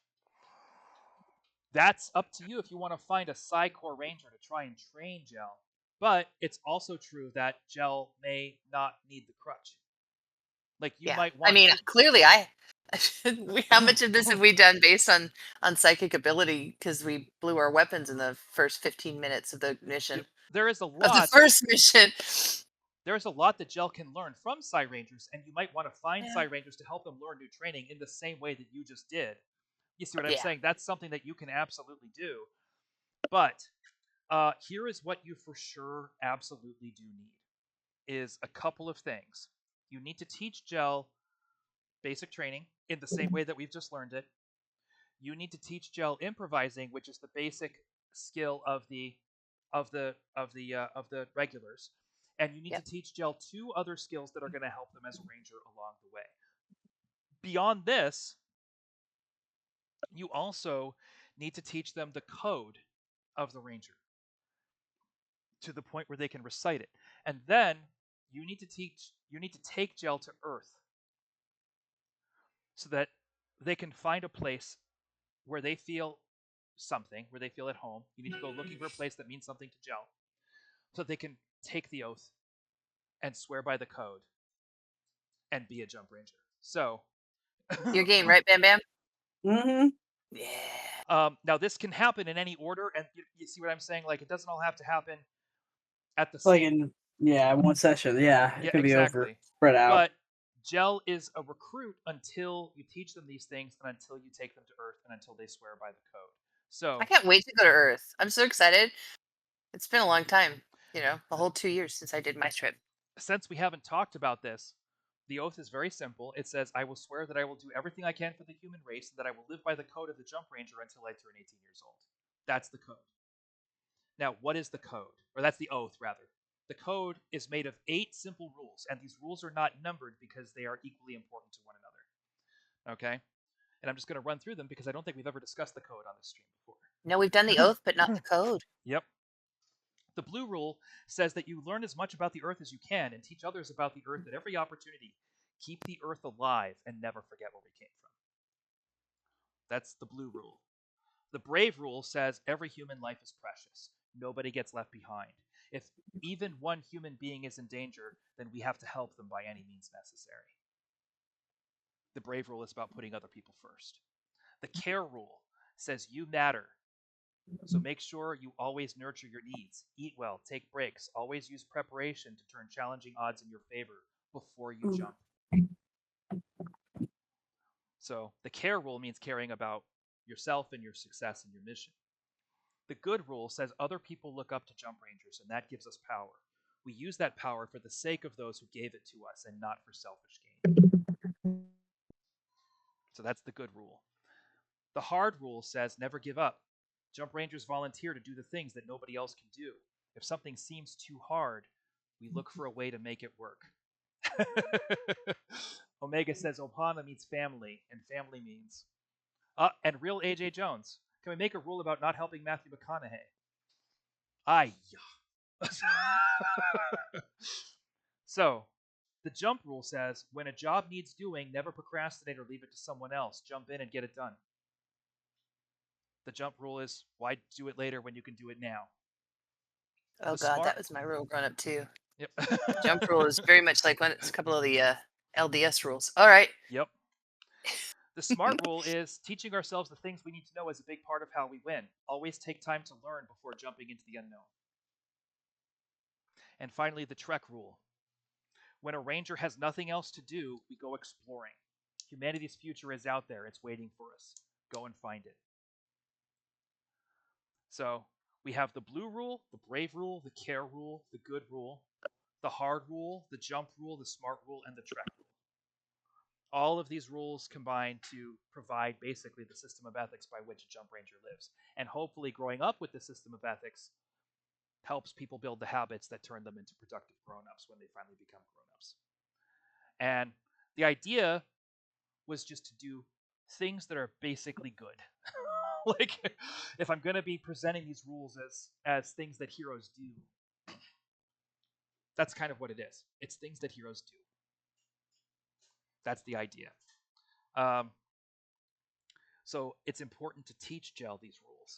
That's up to you if you want to find a Psy-Core Ranger to try and train Gel. But it's also true that Gel may not need the crutch. Like you Yeah. might I want mean, to. clearly how much of this have we done based on psychic ability because we blew our weapons in the first 15 minutes of the mission There is a of the lot. first mission. There's a lot that Gel can learn from Psy Rangers, and you might want to find Yeah. Psy Rangers to help them learn new training in the same way that you just did. You see what I'm Yeah. saying? That's something that you can absolutely do. But here is what you for sure absolutely do need is a couple of things. You need to teach Gel basic training in the same way that we've just learned it. You need to teach Gel improvising, which is the basic skill of the regulars, and you need to Yep. teach Gel 2 other skills that are going to help them as a ranger along the way. Beyond this, you also need to teach them the code of the ranger to the point where they can recite it, and then you need to take Gel to Earth so that they can find a place where they feel something, where they feel at home. You need to go looking for a place that means something to Gel so that they can take the oath and swear by the code and be a jump ranger. So, Your game, right, Bam Bam? Mm-hmm. Yeah. now this can happen in any order, and you see what I'm saying? Like it doesn't all have to happen at the Like same. one session. Yeah, it Yeah, can be over exactly. spread out. But Gel is a recruit until you teach them these things and until you take them to Earth and until they swear by the code. So I can't wait to go to Earth. I'm so excited. It's been a long time, a whole 2 years since I did my trip. since we haven't talked about this, the oath is very simple. It says, I will swear that I will do everything I can for the human race and that I will live by the code of the Jump Ranger until I turn 18 years old. That's the code. Now, what is the code? Or that's the oath, rather. The code is made of 8 simple rules, and these rules are not numbered because they are equally important to one another. Okay? And I'm just going to run through them because I don't think we've ever discussed the code on this stream before. No, we've done the oath, but not the code. Yep. The blue rule says that you learn as much about the Earth as you can and teach others about the Earth at every opportunity. Keep the Earth alive and never forget where we came from. That's the blue rule. The brave rule says every human life is precious. Nobody gets left behind. If even one human being is in danger, then we have to help them by any means necessary. The brave rule is about putting other people first. The care rule says you matter. So make sure you always nurture your needs. Eat well, take breaks, always use preparation to turn challenging odds in your favor before you jump. So the care rule means caring about yourself and your success and your mission. The good rule says other people look up to jump rangers, and that gives us power. We use that power for the sake of those who gave it to us and not for selfish gain. So that's the good rule. The hard rule says never give up. Jump rangers volunteer to do the things that nobody else can do. If something seems too hard, we look for a way to make it work. Omega says Opana means family, and family means. And real AJ Jones. Can we make a rule about not helping Matthew McConaughey? Aye. So, the jump rule says when a job needs doing, never procrastinate or leave it to someone else. Jump in and get it done. The jump rule is why do it later when you can do it now? Oh God, that was my rule growing up too. Yep. Jump rule is very much like when it's a couple of the LDS rules. All right. Yep. The smart rule is teaching ourselves the things we need to know is a big part of how we win. Always take time to learn before jumping into the unknown. And finally, the trek rule. When a ranger has nothing else to do, we go exploring. Humanity's future is out there. It's waiting for us. Go and find it. So we have the blue rule, the brave rule, the care rule, the good rule, the hard rule, the jump rule, the smart rule, and the trek rule. All of these rules combine to provide basically the system of ethics by which a jump ranger lives. And hopefully growing up with the system of ethics helps people build the habits that turn them into productive grown-ups when they finally become grown-ups. And the idea was just to do things that are basically good. Like, if I'm going to be presenting these rules as things that heroes do, that's kind of what it is. It's things that heroes do. That's the idea. So it's important to teach Gel these rules.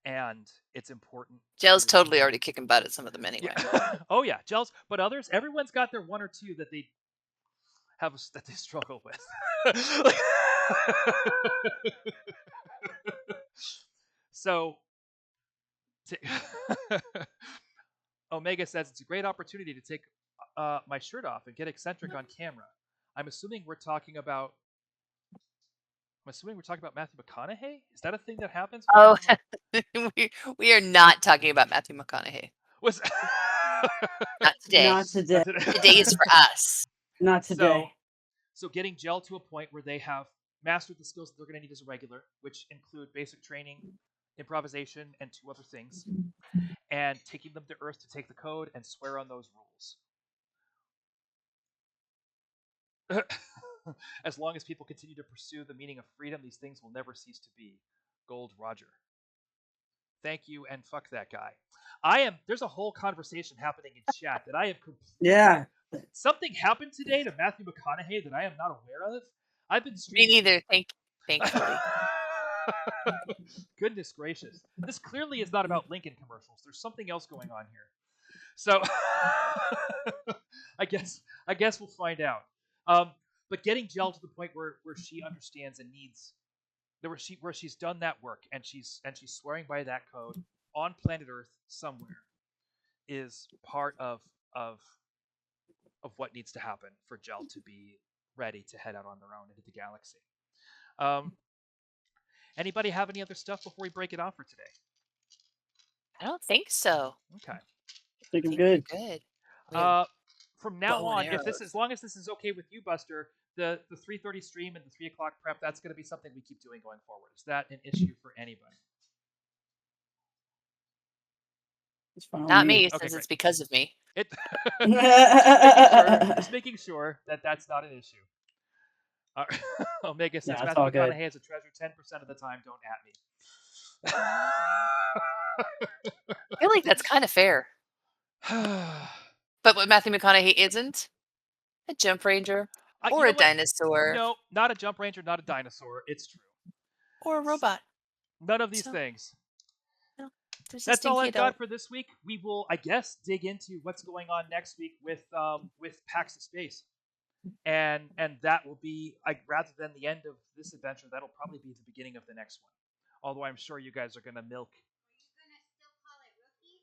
and it's important. Gel's totally already kicking butt at some of them anyway. Yeah. Oh yeah, gels, but others, everyone's got their one or two that they struggle with. So, Omega says it's a great opportunity to take my shirt off and get eccentric on camera. I'm assuming we're talking about Matthew McConaughey. Is that a thing that happens? Oh, we are not talking about Matthew McConaughey. Was Not today. Not today. Today is for us. Not today. So getting gel to a point where they have mastered the skills that they're going to need as a regular, which include basic training, improvisation, and 2 other things, and taking them to Earth to take the code and swear on those rules. As long as people continue to pursue the meaning of freedom, these things will never cease to be. Gold Roger. Thank you, and fuck that guy. There's a whole conversation happening in chat that I have completely... Yeah. Something happened today to Matthew McConaughey that I am not aware of. I've been streaming... Me neither, thankfully. Goodness gracious. This clearly is not about Lincoln commercials. There's something else going on here. So, I guess we'll find out. But getting gel to the point where she understands and needs... where she's done that work and she's swearing by that code on planet Earth somewhere is part of what needs to happen for Gel to be ready to head out on their own into the galaxy. Anybody have any other stuff before we break it off for today? I don't think so. Okay. I think I'm good. Good. From now on, as long as this is okay with you, Buster, the 3:30 stream and the 3 o'clock prep, that's going to be something we keep doing going forward. Is that an issue for anybody? It's fine. Not me, since it's because of me. Just making sure that that's not an issue. Omega says Matthew McConaughey has a treasure 10% of the time. Don't at me. I feel like that's kind of fair. But what Matthew McConaughey isn't? A jump ranger or a dinosaur. No, not a jump ranger, not a dinosaur. It's true. Or a robot. None of these things. No, that's all I've got for this week. We will, I guess, dig into what's going on next week with PAX of Space. And that will be, rather than the end of this adventure, that'll probably be the beginning of the next one. Although I'm sure you guys are going to milk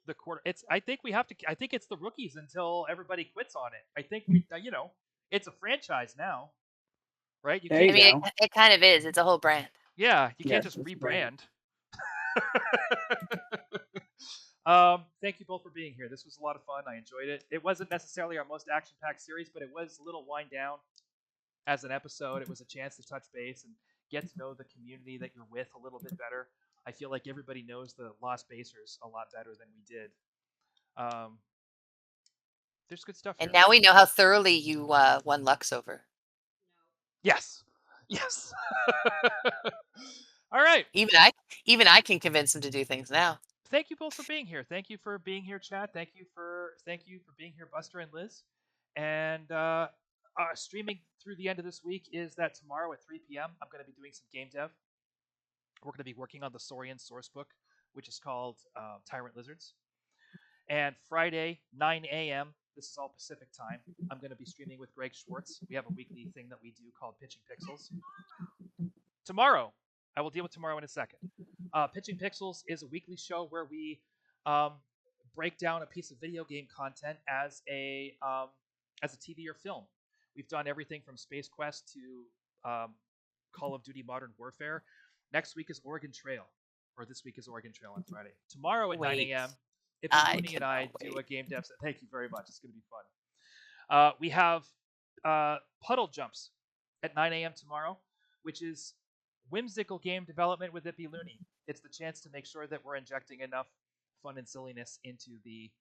the quarter. I think it's the rookies until everybody quits on it. I think it's a franchise now, right? It kind of is. It's a whole brand. Yeah, you can't just rebrand. Thank you both for being here. This was a lot of fun. I enjoyed it. It wasn't necessarily our most action-packed series, but it was a little wind down as an episode. It was a chance to touch base and get to know the community that you're with a little bit better. I feel like everybody knows the Lost Basers a lot better than we did. There's good stuff here. And now we know how thoroughly you won Lux over. Yes. All right. Even I can convince him to do things now. Thank you both for being here. Thank you for being here, chat. Thank you for being here, Buster and Liz. And streaming through the end of this week is that tomorrow at 3 p.m. I'm going to be doing some game dev. We're going to be working on the Saurian source book, which is called Tyrant Lizards. And Friday, 9 a.m., this is all Pacific time, I'm going to be streaming with Greg Schwartz. We have a weekly thing that we do called Pitching Pixels. Tomorrow, I will deal with tomorrow in a second. Pitching Pixels is a weekly show where we break down a piece of video game content as a TV or film. We've done everything from Space Quest to Call of Duty Modern Warfare. Next week is Oregon Trail, or this week is Oregon Trail on Friday. Tomorrow at 9 a.m., if Mooney and I do a game dev set, thank you very much. It's going to be fun. We have Puddle Jumps at 9 a.m. tomorrow, which is whimsical game development with It Be Looney. It's the chance to make sure that we're injecting enough fun and silliness into the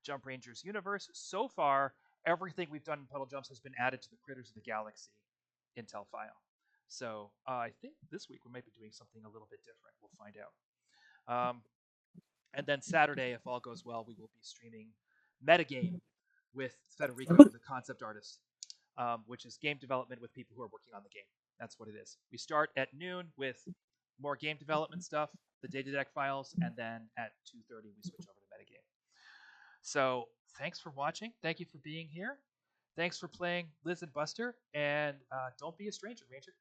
Jump Rangers universe. So far, everything we've done in Puddle Jumps has been added to the Critters of the Galaxy Intel file. So I think this week we might be doing something a little bit different. We'll find out. And then Saturday, if all goes well, we will be streaming Metagame with Federico, the concept artist, which is game development with people who are working on the game. That's what it is. We start at noon with more game development stuff, the data deck files, and then at 2:30 we switch over to metagame. So thanks for watching. Thank you for being here. Thanks for playing Liz and Buster, and don't be a stranger, Ranger.